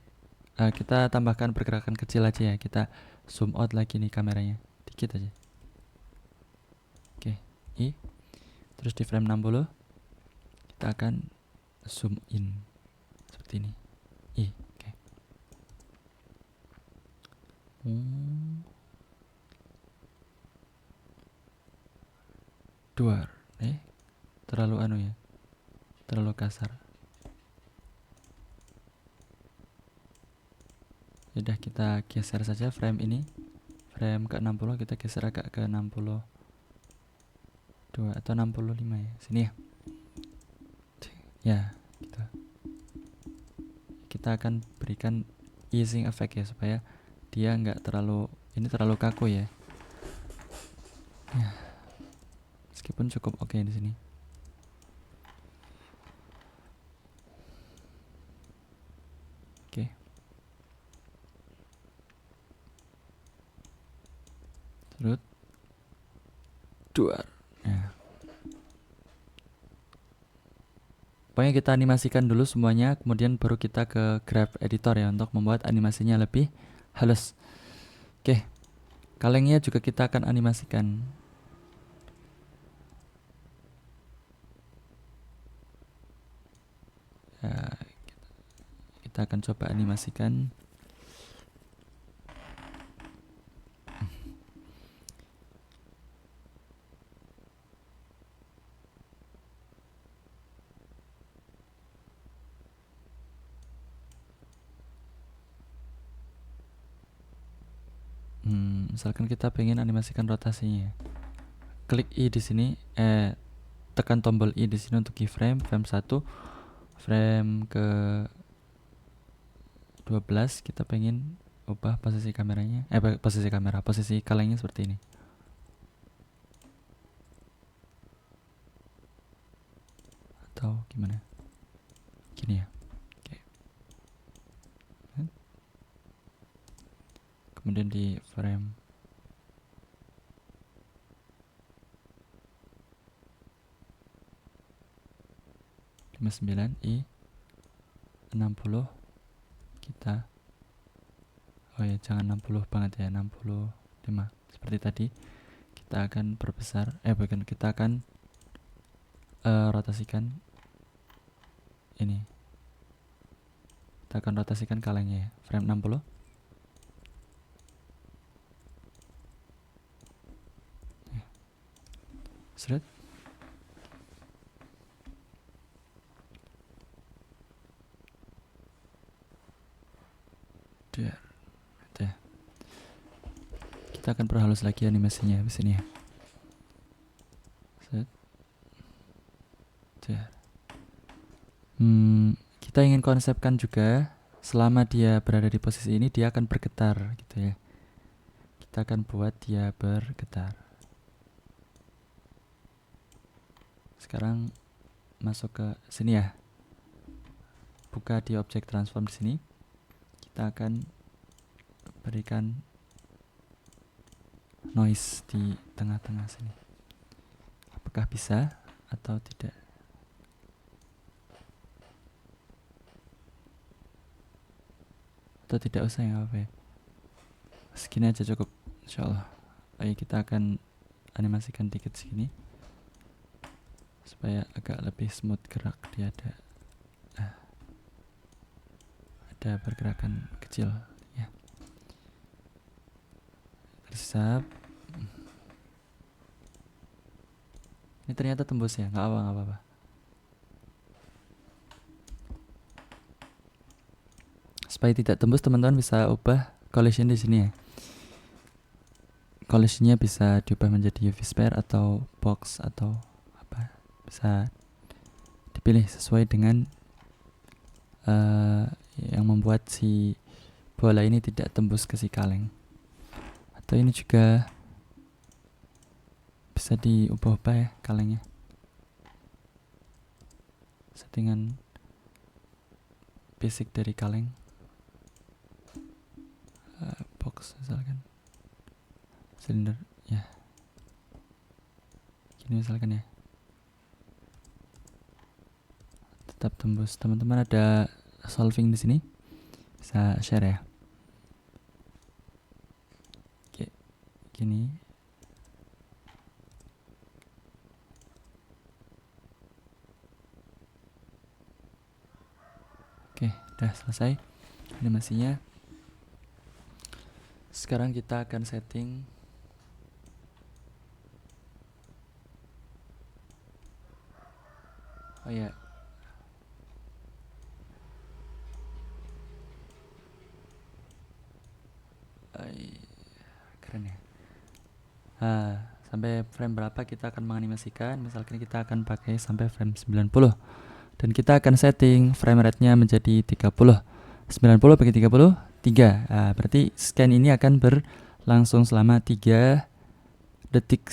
kita tambahkan pergerakan kecil aja ya. Kita zoom out lagi nih kameranya, dikit aja. Oke, I. Terus di frame 60 kita akan zoom in seperti ini. I. Oke. Duar. Terlalu anu ya. Terlalu kasar. Udah, kita geser saja frame ini. Frame ke 60 kita geser agak ke 62 atau 65 ya. Sini ya. Ya, gitu. Kita akan berikan easing effect ya, supaya dia nggak terlalu, ini terlalu kaku ya. Ya. Meskipun cukup oke di sini. Oke. Terus duar. Ya. Pokoknya kita animasikan dulu semuanya, kemudian baru kita ke graph editor ya untuk membuat animasinya lebih halus. Oke. Kalengnya juga kita akan animasikan. Ya, kita akan coba animasikan. Misalkan kita pengen animasikan rotasinya. Klik I di sini, tekan tombol I di sini untuk keyframe, frame 1, frame ke 12 kita pengen ubah posisi kameranya, posisi kalengnya seperti ini. Atau gimana? Gini ya. Oke. kemudian di frame 59 I 60 kita, oh ya jangan 60 banget ya, 65 seperti tadi. Kita akan perbesar, bukan, kita akan rotasikan ini, kita akan rotasikan kalengnya ya, frame 60. Seret. Dia. Kita akan perhalus lagi animasinya di sini ya. Set. Kita ingin konsepkan juga selama dia berada di posisi ini dia akan bergetar gitu ya. Kita akan buat dia bergetar. Sekarang masuk ke sini ya. Buka di objek transform di sini. Kita akan berikan noise di tengah-tengah sini. Apakah bisa atau tidak? Atau tidak usah ya, apa ya? Segini aja cukup, insyaallah. Ayo kita akan animasikan dikit segini supaya agak lebih smooth gerak. Dia ada pergerakan kecil ya. Tersisap. Ini ternyata tembus ya, nggak apa-apa. Supaya tidak tembus, teman-teman bisa ubah collision di sini ya. Collisionnya bisa diubah menjadi UV sphere atau box atau apa, bisa dipilih sesuai dengan yang membuat si bola ini tidak tembus ke si kaleng. Atau ini juga bisa diubah-ubah ya kalengnya. Settingan basic dari kaleng. Box misalkan, silinder ya, gini misalkan ya, tetap tembus. Teman-teman ada solving di sini, bisa share ya. Oke, gini. Oke, udah selesai animasinya. Sekarang kita akan setting keren ya. Sampai frame berapa kita akan menganimasikan. Misalkan kita akan pakai sampai frame 90 dan kita akan setting frame rate-nya menjadi 30. 90 bagi 30 3. Berarti scan ini akan berlangsung selama 3 detik.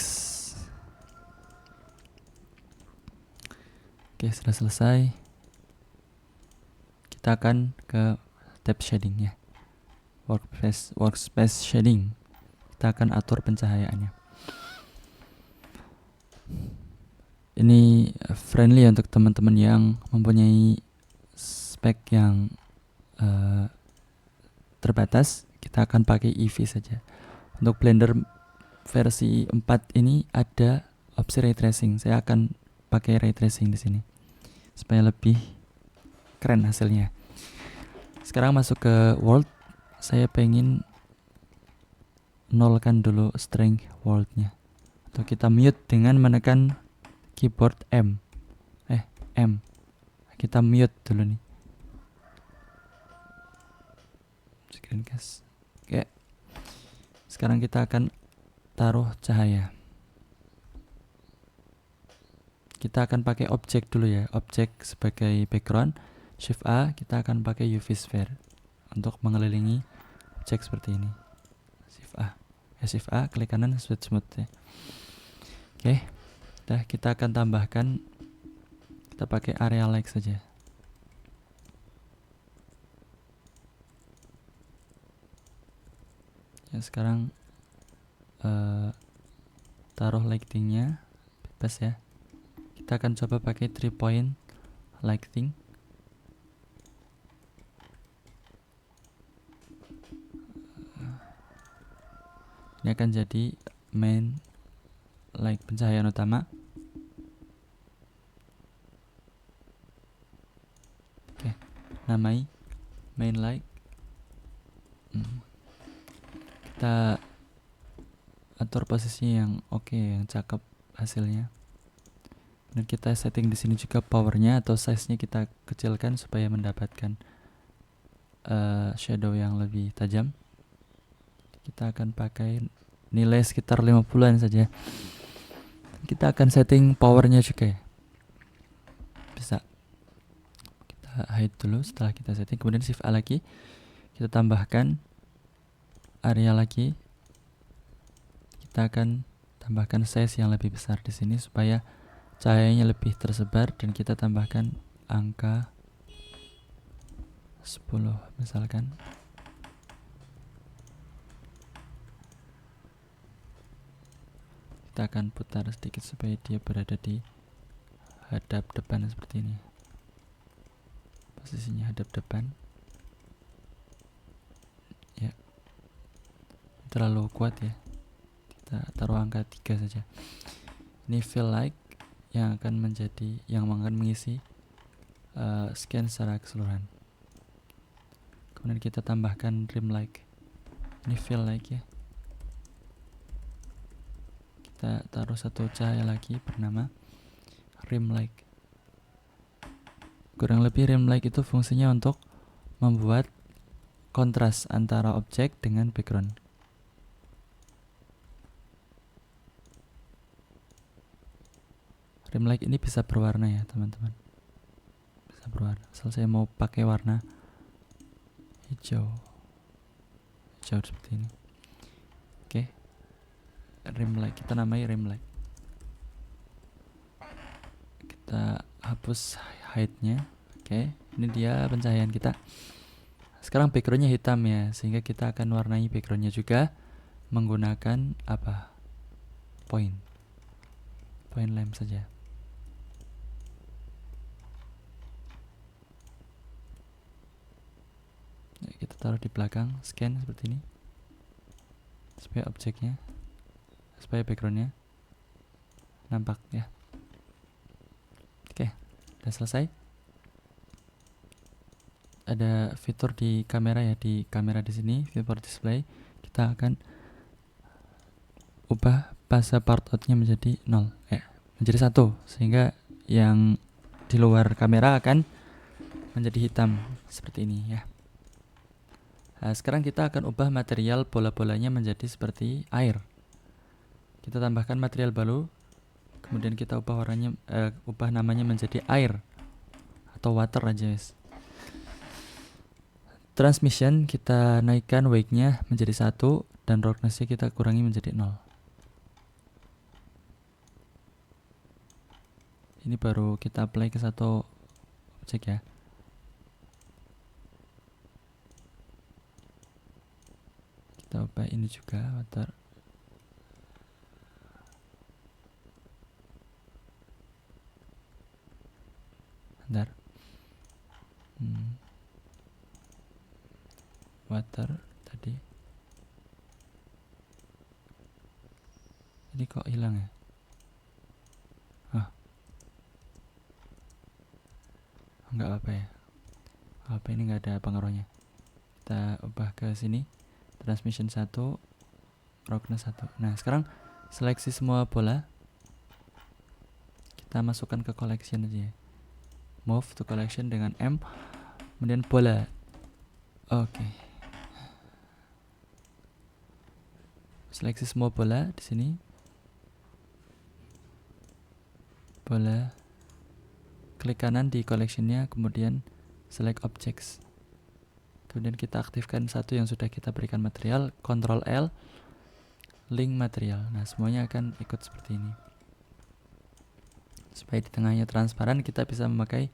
Oke, sudah selesai. Kita akan ke tab shading ya. Workspace shading. Kita akan atur pencahayaannya. Ini friendly untuk teman-teman yang mempunyai spek yang terbatas. Kita akan pakai Eevee saja. Untuk Blender versi 4 ini ada opsi ray tracing. Saya akan pakai ray tracing di sini supaya lebih keren hasilnya. Sekarang masuk ke world. Saya pengen nolkan dulu strength world-nya. Atau kita mute dengan menekan keyboard M. Kita mute dulu nih. Screencast. Oke. Sekarang kita akan taruh cahaya. Kita akan pakai objek dulu ya. Objek sebagai background. Shift A, kita akan pakai UV sphere untuk mengelilingi objek seperti ini. Shift A, klik kanan, switch smooth ya. Oke. Nah, kita akan tambahkan, kita pakai area light saja. Ya, sekarang taruh lightingnya bebas ya. Kita akan coba pakai 3 point lighting. Ini akan jadi main light pencahayaan utama. Oke, namai main light. Kita atur posisinya yang oke, yang cakep hasilnya. Dan kita setting di sini juga powernya atau size-nya kita kecilkan supaya mendapatkan shadow yang lebih tajam. Kita akan pakai nilai sekitar 50-an saja. Kita akan setting powernya juga ya. Bisa kita hide dulu setelah kita setting, kemudian shift A lagi, kita tambahkan area lagi. Kita akan tambahkan size yang lebih besar di sini supaya cahayanya lebih tersebar, dan kita tambahkan angka 10 misalkan. Kita akan putar sedikit supaya dia berada di hadap depan seperti ini. Posisinya hadap depan. Ya, terlalu kuat ya. Kita taruh angka 3 saja. Ini fill like yang akan mengisi scan secara keseluruhan. Kemudian kita tambahkan rim like. Ini fill like ya. Kita taruh satu cahaya lagi bernama rim like. Kurang lebih rim like itu fungsinya untuk membuat kontras antara objek dengan background. Rim like ini bisa berwarna ya teman-teman. Bisa berwarna. Asal saya mau pakai warna hijau seperti ini. Oke. Rim like, kita namai rim like. Kita hapus hide-nya. Oke, ini dia pencahayaan kita. Sekarang backgroundnya hitam ya, sehingga kita akan warnai backgroundnya juga menggunakan apa? Point lamp saja. Ya, kita taruh di belakang, scan seperti ini, supaya backgroundnya nampak ya. Oke, udah selesai. Ada fitur di kamera ya, di kamera di sini, fitur display. Kita akan ubah fase part out-nya menjadi 0, menjadi 1, sehingga yang di luar kamera akan menjadi hitam seperti ini ya. Nah, sekarang kita akan ubah material bola-bolanya menjadi seperti air. Kita tambahkan material baru, kemudian kita ubah namanya menjadi air atau water aja guys. Transmission kita naikkan wake-nya menjadi 1 dan roughness-nya kita kurangi menjadi 0. Ini baru kita apply ke satu objek ya. Kita ubah ini juga water. Bentar. Water tadi. Ini kok hilang ya? Enggak apa ya. Apa ini enggak ada pengaruhnya. Kita ubah ke sini. Transmission 1, roughness 1. Nah, sekarang seleksi semua bola. Kita masukkan ke collection aja ya. Move to collection dengan M. Kemudian bola. Oke. Seleksi semua bola di sini. Bola. Klik kanan di collectionnya, kemudian select objects. Kemudian kita aktifkan satu yang sudah kita berikan material, Ctrl L, link material. Nah, semuanya akan ikut seperti ini. Supaya di tengahnya transparan, kita bisa memakai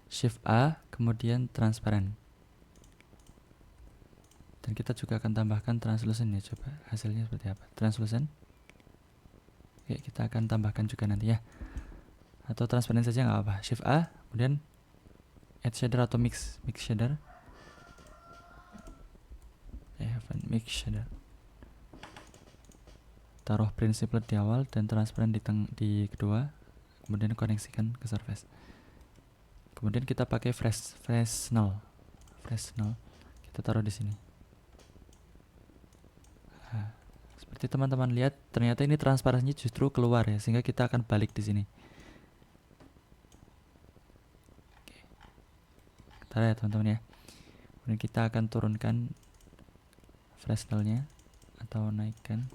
Shift A, kemudian transparan. Dan kita juga akan tambahkan translucent ya, coba hasilnya seperti apa. Translucent. Oke, kita akan tambahkan juga nanti ya. Atau transparent saja nggak apa. Shift A, kemudian add shader atau mix shader. Mix shader. Taruh principled di awal dan transparent di kedua, kemudian koneksikan ke surface. Kemudian kita pakai Fresnel. Kita taruh di sini. Nah, seperti teman-teman lihat, ternyata ini transparansinya justru keluar ya, sehingga kita akan balik di sini. Oke. Bentar ya teman-teman ya. Kemudian kita akan turunkan Fresnelnya atau naikkan.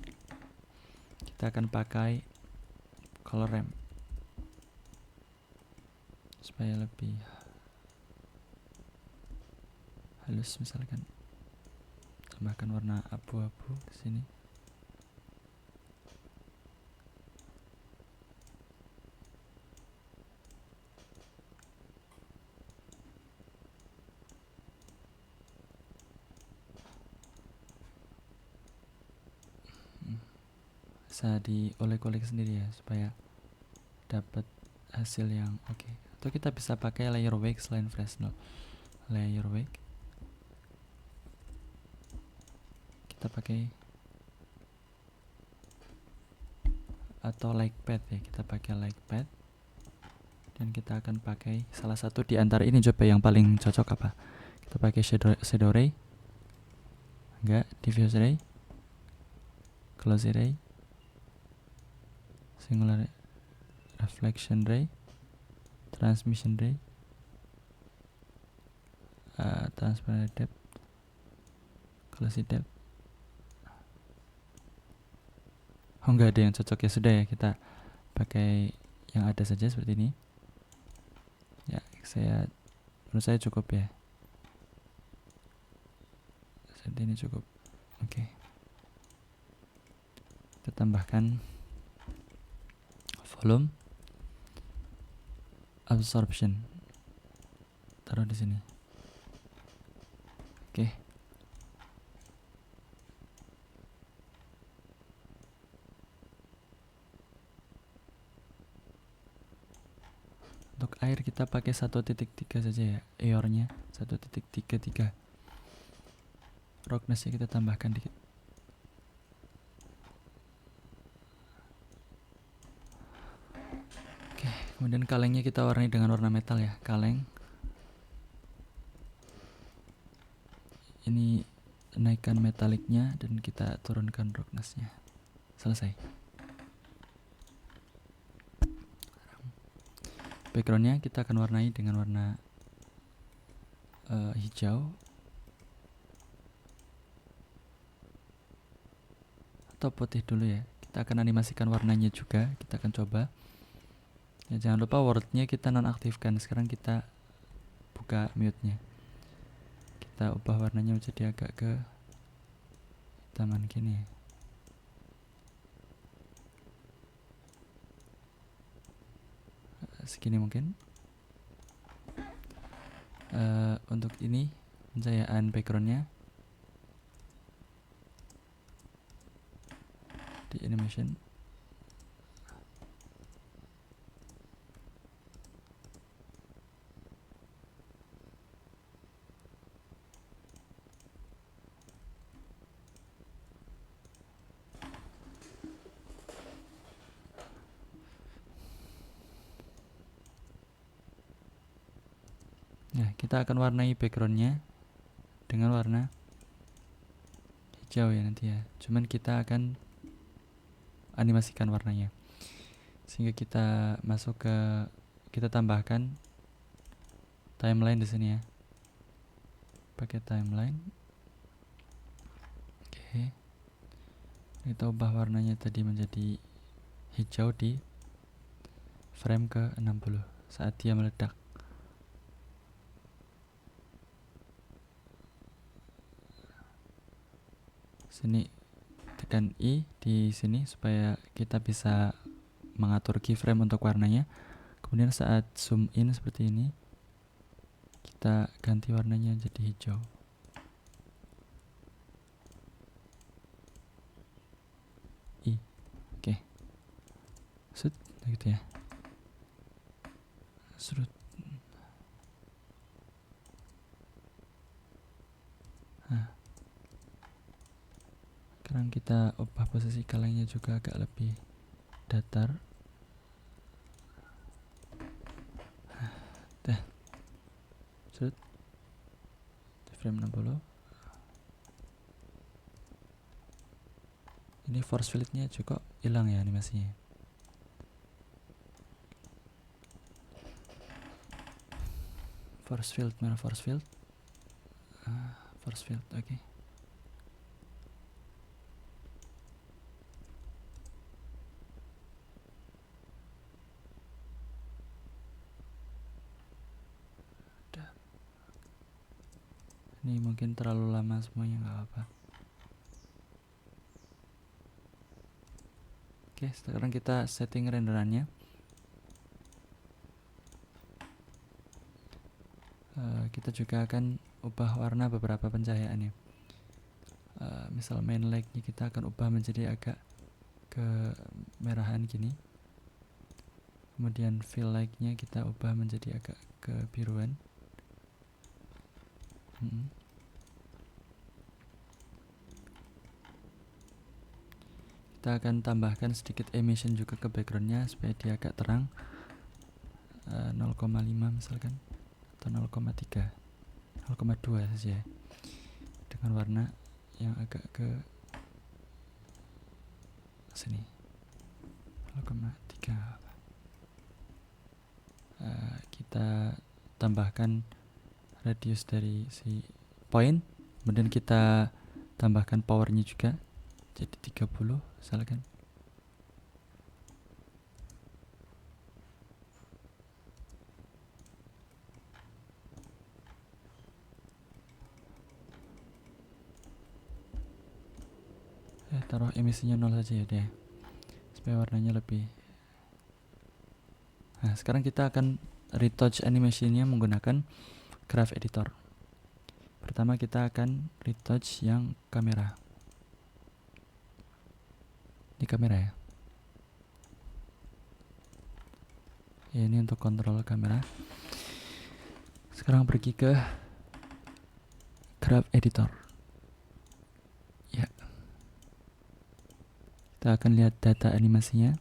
Kita akan pakai color ramp supaya lebih halus, misalkan tambahkan warna abu-abu di sini. Bisa diolek-olek sendiri ya supaya dapat hasil yang oke. Atau kita bisa pakai layer wake selain Fresnel. Layer wake kita pakai, atau light pad ya, kita pakai light pad. Dan kita akan pakai salah satu di antara ini, coba yang paling cocok apa. Kita pakai shadow ray, enggak, diffuse ray, glossy ray, singular reflection ray, transmission ray, transparent depth, glossy depth. Oh, enggak ada yang cocok ya, sudah ya, kita pakai yang ada saja seperti ini ya. Menurut saya cukup ya, seperti ini cukup. Oke. Kita tambahkan volume absorption, taruh di sini. Oke. Untuk air kita pakai 1.3 saja ya, EOR-nya 1.33. Roughness-nya kita tambahkan dikit. Oke, kemudian kalengnya kita warnai dengan warna metal ya, kaleng. Ini naikkan metaliknya dan kita turunkan roughness-nya. Selesai. Backgroundnya kita akan warnai dengan warna hijau atau putih dulu ya. Kita akan animasikan warnanya juga, kita akan coba ya. Jangan lupa wordnya kita nonaktifkan. Sekarang kita buka mute-nya, kita ubah warnanya menjadi agak ke hitaman gini. Segini mungkin. Untuk ini pencahayaan backgroundnya di animation. Nah, kita akan warnai backgroundnya dengan warna hijau ya nanti ya. Cuman kita akan animasikan warnanya, sehingga kita kita tambahkan timeline di sini ya. Pakai timeline. Oke. Kita ubah warnanya tadi menjadi hijau di frame ke 60 saat dia meledak. Sini tekan I di sini supaya kita bisa mengatur keyframe untuk warnanya. Kemudian saat zoom in seperti ini, kita ganti warnanya jadi hijau. Set, gitu ya. Serut. Nah, sekarang kita ubah posisi kalengnya juga agak lebih datar. Dah. Serut. Frame 60. Ini force field-nya juga hilang ya animasinya. Force field, mana force field? Force field, oke. Okay. Ini mungkin terlalu lama semuanya, nggak apa-apa. Oke, sekarang kita setting renderannya. Kita juga akan ubah warna beberapa pencahayaannya. Misal main light-nya kita akan ubah menjadi agak kemerahan gini. Kemudian fill light-nya kita ubah menjadi agak kebiruan. Kita akan tambahkan sedikit emission juga ke backgroundnya supaya dia agak terang. 0,5 misalkan, atau 0,3, 0,2 saja, dengan warna yang agak ke sini, 0,3. Kita tambahkan radius dari si point, kemudian kita tambahkan powernya juga jadi 30 misalkan. Taruh emisinya 0 saja ya deh, supaya warnanya lebih. Nah, sekarang kita akan retouch animasinya menggunakan graph editor. Pertama kita akan retouch yang kamera. Ini kamera ya. Ini untuk kontrol kamera. Sekarang pergi ke graph editor. Ya. Kita akan lihat data animasinya.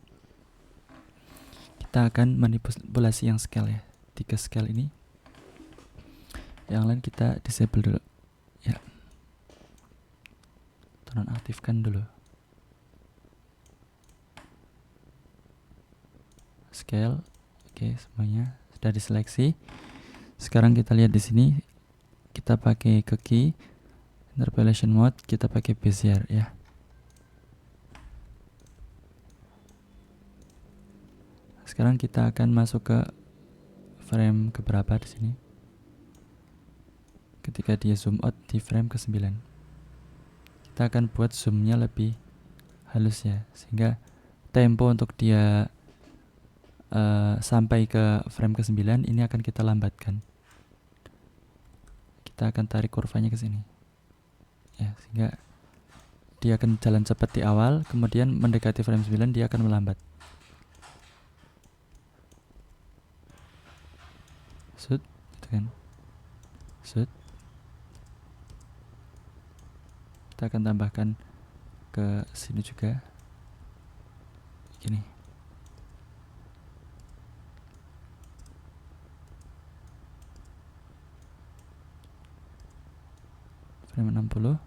Kita akan manipulasi yang scale ya. 3 scale ini. Yang lain kita disable dulu. Ya. Nonaktifkan dulu. Scale. Oke, semuanya sudah diseleksi. Sekarang kita lihat di sini. Kita pakai ke key interpolation mode, kita pakai Bezier ya. Sekarang kita akan masuk ke frame keberapa di sini. Ketika dia zoom out di frame ke-9. Kita akan buat zoomnya lebih halus ya, sehingga tempo untuk dia sampai ke frame ke-9 ini akan kita lambatkan. Kita akan tarik kurvanya ke sini. Ya, sehingga dia akan jalan cepat di awal, kemudian mendekati frame 9 dia akan melambat. Shoot, gitu kan. Shoot. Kita akan tambahkan ke sini juga. Gini. Frame 60.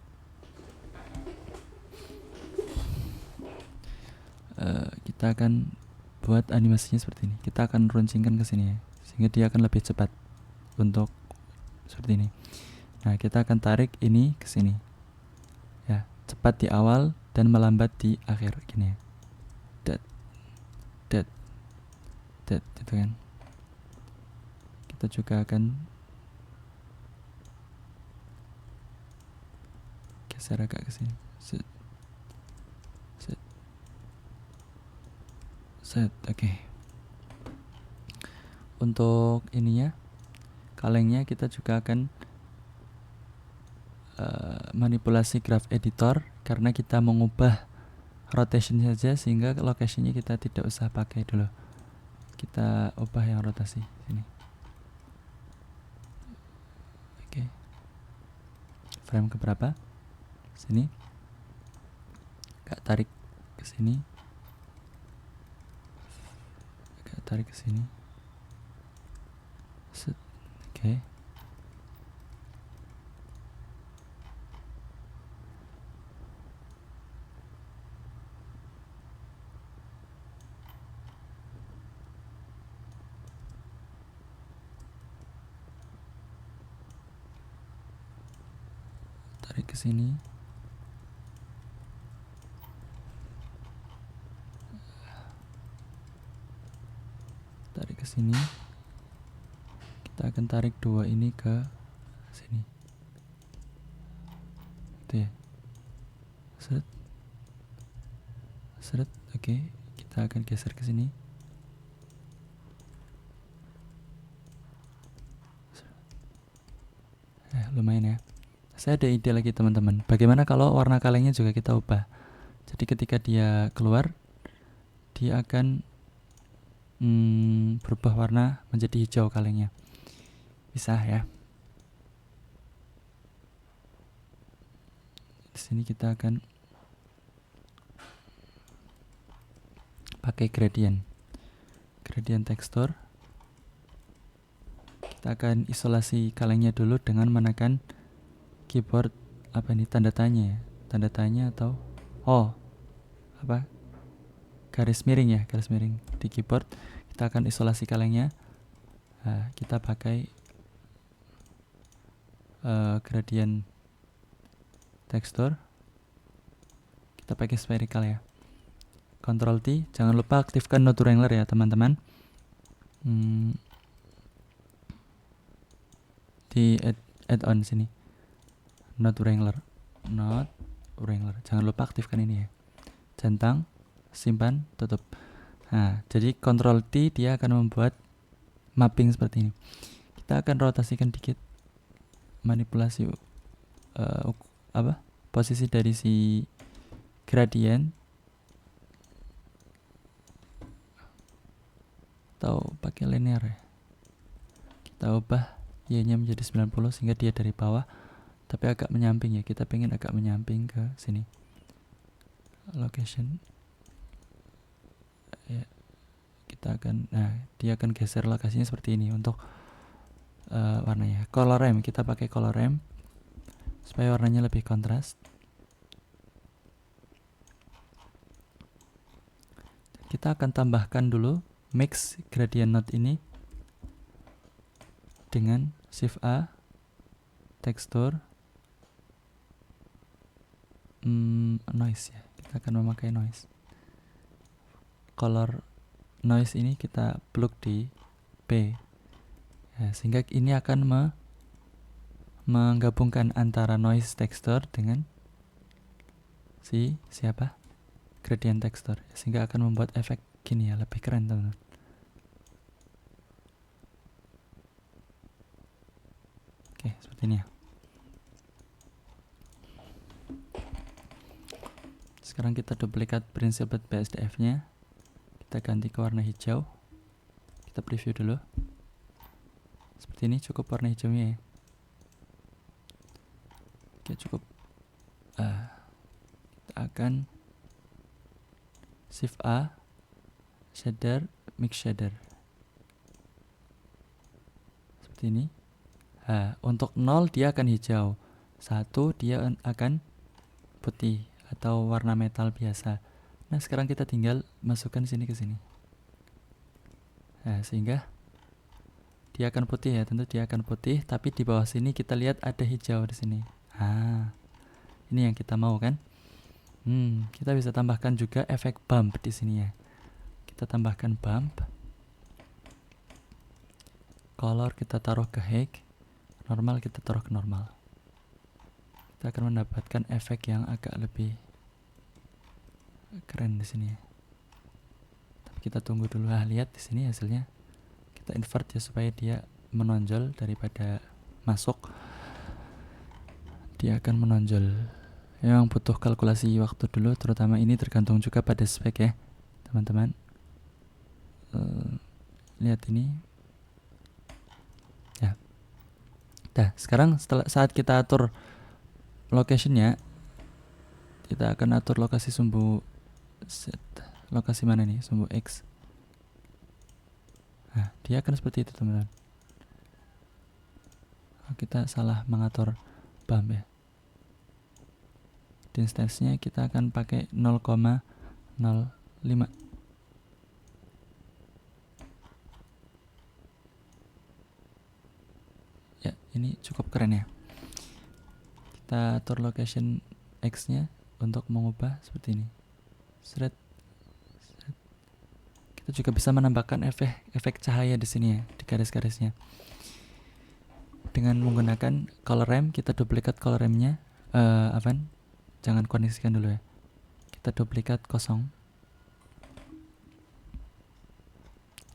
Kita akan buat animasinya seperti ini. Kita akan runcingkan ke sini ya, sehingga dia akan lebih cepat untuk seperti ini. Nah, kita akan tarik ini ke sini. Ya, cepat di awal dan melambat di akhir gini ya. Dat, itu kan. Kita juga akan geser agak ke sini. Set, oke. Untuk ininya, kalengnya kita juga akan manipulasi graph editor karena kita mengubah rotation saja, sehingga location-nya kita tidak usah pakai dulu. Kita ubah yang rotasi sini. Oke. Frame keberapa? Sini. Agak tarik ke sini. Agak tarik ke sini. Set. Oke. Tarik ke sini. Tarik ke sini. Kita akan tarik dua ini ke sini. Itu ya. Seret. Seret. Oke, kita akan geser ke sini. Lumayan ya. Saya ada ide lagi teman-teman. Bagaimana kalau warna kalengnya juga kita ubah? Jadi ketika dia keluar, dia akan berubah warna menjadi hijau kalengnya. Bisa ya. Di sini kita akan pakai gradient tekstur. Kita akan isolasi kalengnya dulu dengan menekan keyboard apa ini, tanda tanya atau garis miring ya, garis miring di keyboard. Kita akan isolasi kalengnya. Nah, kita pakai gradient tekstur. Kita pakai spherical ya. Ctrl T. Jangan lupa aktifkan Node Wrangler ya teman-teman. Di add-on sini. Node Wrangler. Jangan lupa aktifkan ini ya. Centang, simpan, tutup. Nah, jadi Ctrl T dia akan membuat mapping seperti ini. Kita akan rotasikan dikit, manipulasi posisi dari si gradient, atau pakai linear ya. Kita ubah Y-nya menjadi 90 sehingga dia dari bawah tapi agak menyamping ya. Kita pengen agak menyamping ke sini. Location ya, kita akan, dia akan geser lokasinya seperti ini untuk warnanya. Color ramp, kita pakai color ramp supaya warnanya lebih kontras. Kita akan tambahkan dulu mix gradient node ini dengan Shift A, tekstur, noise ya. Kita akan memakai noise. Color noise ini kita plug di P ya, sehingga ini akan menggabungkan antara noise texture dengan gradient texture, sehingga akan membuat efek gini ya, lebih keren teman-teman. Oke, seperti ini ya. Sekarang kita duplikat Principled BSDF nya, kita ganti ke warna hijau. Kita preview dulu. Seperti ini, cukup warna hijaunya ya. Oke, cukup. Kita akan Shift A, shader, mix shader. Seperti ini. Untuk 0 dia akan hijau, 1 dia akan putih atau warna metal biasa. Nah, sekarang kita tinggal masukkan sini ke sini. Sehingga dia akan putih ya, tentu dia akan putih, tapi di bawah sini kita lihat ada hijau di sini. Ini yang kita mau kan? Kita bisa tambahkan juga efek bump di sini ya. Kita tambahkan bump. Color kita taruh ke high, normal kita taruh ke normal. Kita akan mendapatkan efek yang agak lebih keren di sini ya. Tapi kita tunggu dulu. Lihat di sini hasilnya. Kita invert ya supaya dia menonjol daripada masuk. Dia akan menonjol yang butuh kalkulasi waktu dulu, terutama ini tergantung juga pada spek ya teman-teman. Lihat ini ya. Nah sekarang saat kita atur locationnya, kita akan atur lokasi sumbu Z. Lokasi mana nih sumbu X. Nah dia akan seperti itu teman-teman. Kita salah mengatur bump ya. Di instance-nya kita akan pakai 0,05. Ya, ini cukup keren ya. Kita atur location X-nya untuk mengubah seperti ini. Seret. Kita juga bisa menambahkan efek cahaya di sini ya, di garis-garisnya. Dengan menggunakan color ramp, kita duplikat color ramp-nya. Jangan koneksikan dulu ya. Kita duplikat kosong.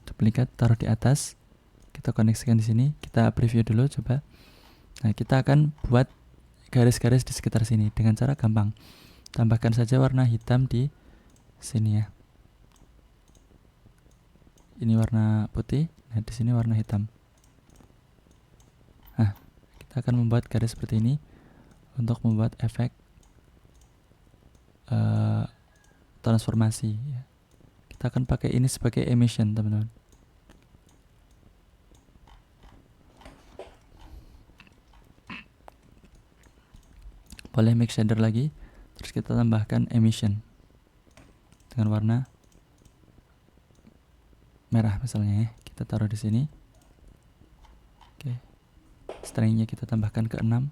Duplikat taruh di atas. Kita koneksikan di sini. Kita preview dulu coba. Nah, kita akan buat garis-garis di sekitar sini dengan cara gampang. Tambahkan saja warna hitam di sini ya. Ini warna putih, nah di sini warna hitam. Nah, kita akan membuat garis seperti ini untuk membuat efek transformasi ya. Kita akan pakai ini sebagai emission teman-teman. Boleh make shader lagi, terus kita tambahkan emission dengan warna merah misalnya ya. Kita taruh di sini. Oke. Stringnya kita tambahkan ke 6.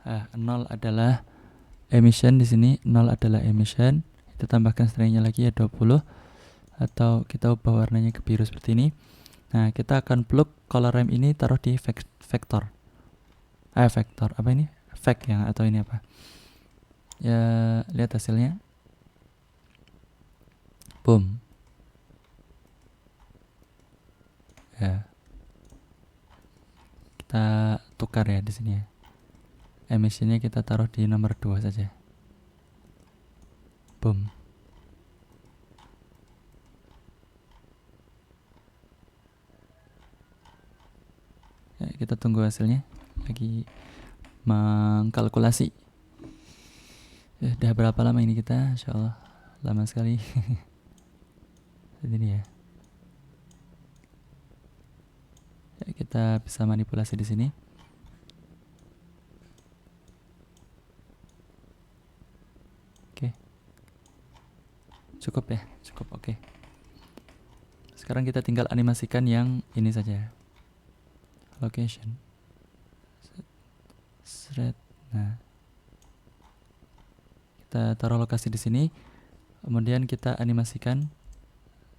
Nah, 0 adalah emission di sini, 0 adalah emission. Kita tambahkan stringnya lagi ya 20, atau kita ubah warnanya ke biru seperti ini. Nah, kita akan plug color ramp ini taruh di vektor. Vektor apa ini? Vec yang atau ini apa? Ya, lihat hasilnya. Boom. Ya. Kita tukar ya di sini ya. Emissionnya kita taruh di nomor 2 saja. Boom. Ya, kita tunggu hasilnya. Lagi mengkalkulasi. Ya, udah berapa lama ini kita? Insya Allah lama sekali. Ini ya. Ya, kita bisa manipulasi di sini. Oke. Cukup ya, cukup oke. Sekarang kita tinggal animasikan yang ini saja. Location. Thread. Nah. Kita taruh lokasi di sini. Kemudian kita animasikan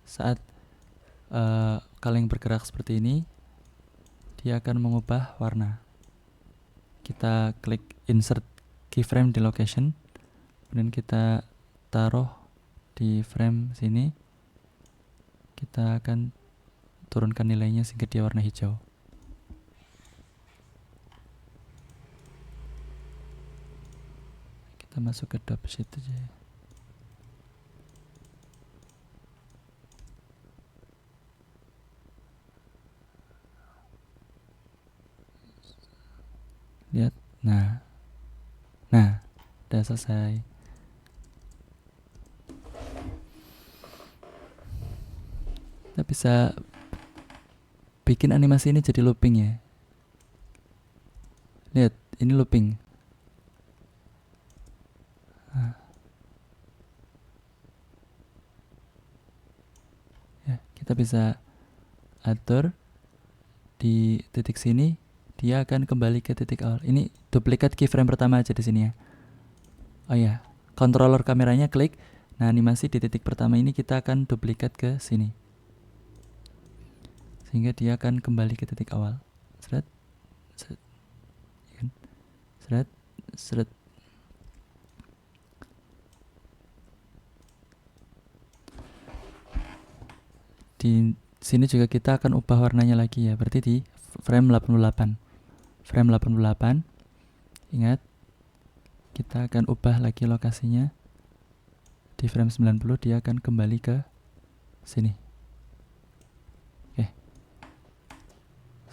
saat kaleng bergerak seperti ini, dia akan mengubah warna. Kita klik insert keyframe di location, kemudian kita taruh di frame sini. Kita akan turunkan nilainya sehingga dia warna hijau. Kita masuk ke drop sheet aja ya. Lihat, nah udah selesai. Kita bisa bikin animasi ini jadi looping ya. Lihat, ini looping. Nah. Ya, kita bisa atur di titik sini, dia akan kembali ke titik awal. Ini duplikat keyframe pertama aja di sini ya. Oh ya, controller kameranya klik. Nah, animasi di titik pertama ini kita akan duplikat ke sini, sehingga dia akan kembali ke titik awal. Seret, seret, seret, seret. di sini juga kita akan ubah warnanya lagi ya, berarti di frame 88. Frame 88, ingat kita akan ubah lagi lokasinya. Di frame 90 dia akan kembali ke sini. Oke.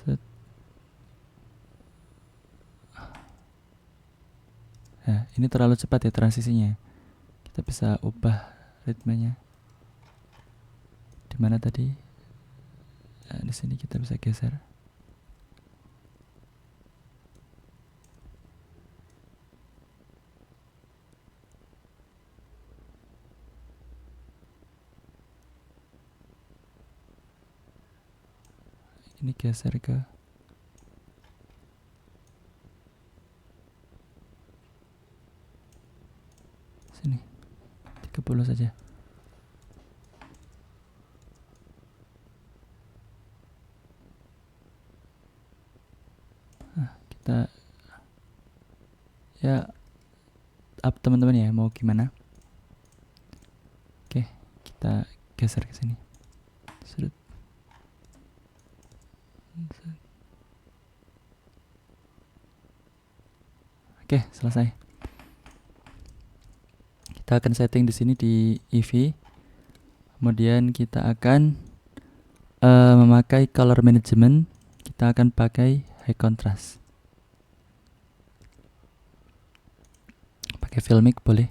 Set. Nah, ini terlalu cepat ya transisinya. Kita bisa ubah ritmenya. Di mana tadi? Nah, di sini kita bisa geser. Ini geser ke sini. 30 saja. Nah, kita ya up teman-teman ya, mau gimana? Oke, kita geser ke sini. Sudut. Oke, selesai. Kita akan setting di sini di EV. Kemudian kita akan memakai color management. Kita akan pakai high contrast. Pakai filmic boleh.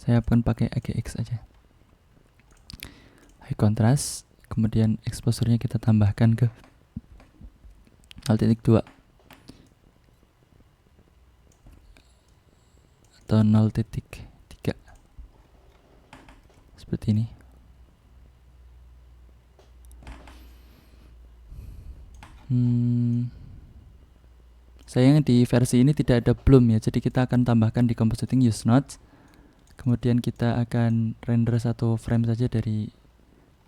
Saya akan pakai AGX aja. High contrast. Kemudian exposure-nya kita tambahkan ke 0.2 atau 0.3 seperti ini. Sayangnya di versi ini tidak ada bloom ya, jadi kita akan tambahkan di compositing use nodes. Kemudian kita akan render satu frame saja dari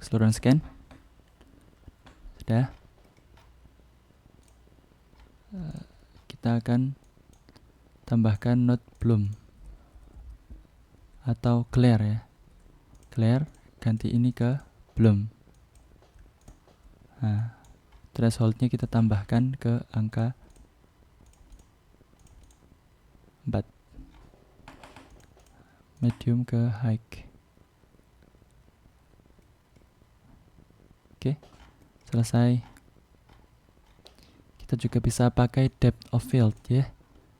keseluruhan scan. Sudah. Kita akan tambahkan node bloom atau glare ya. Glare, ganti ini ke bloom. Nah, thresholdnya kita tambahkan ke angka 4. Medium ke high. Oke, selesai. Kita juga bisa pakai depth of field ya.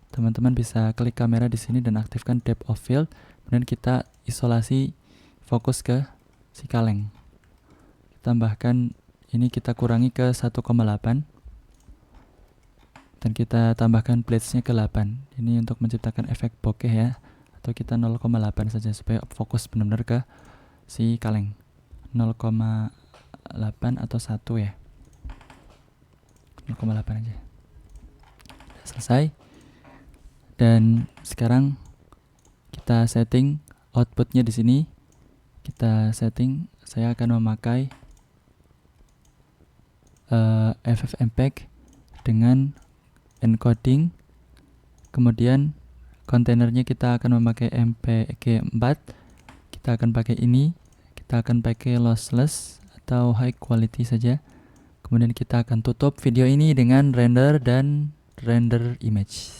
Teman-teman bisa klik kamera di sini dan aktifkan depth of field. Kemudian kita isolasi fokus ke si kaleng. Tambahkan ini, kita kurangi ke 1,8 dan kita tambahkan blades-nya ke 8. Ini untuk menciptakan efek bokeh ya. Atau kita 0,8 saja supaya fokus benar-benar ke si kaleng. 0,8 atau 1 ya. 0,8 aja. Selesai. Dan sekarang kita setting outputnya di sini. Kita setting, saya akan memakai FFmpeg dengan encoding. Kemudian kontainernya kita akan memakai MPG4. Kita akan pakai ini. Kita akan pakai lossless atau high quality saja. Kemudian kita akan tutup video ini dengan render dan render image.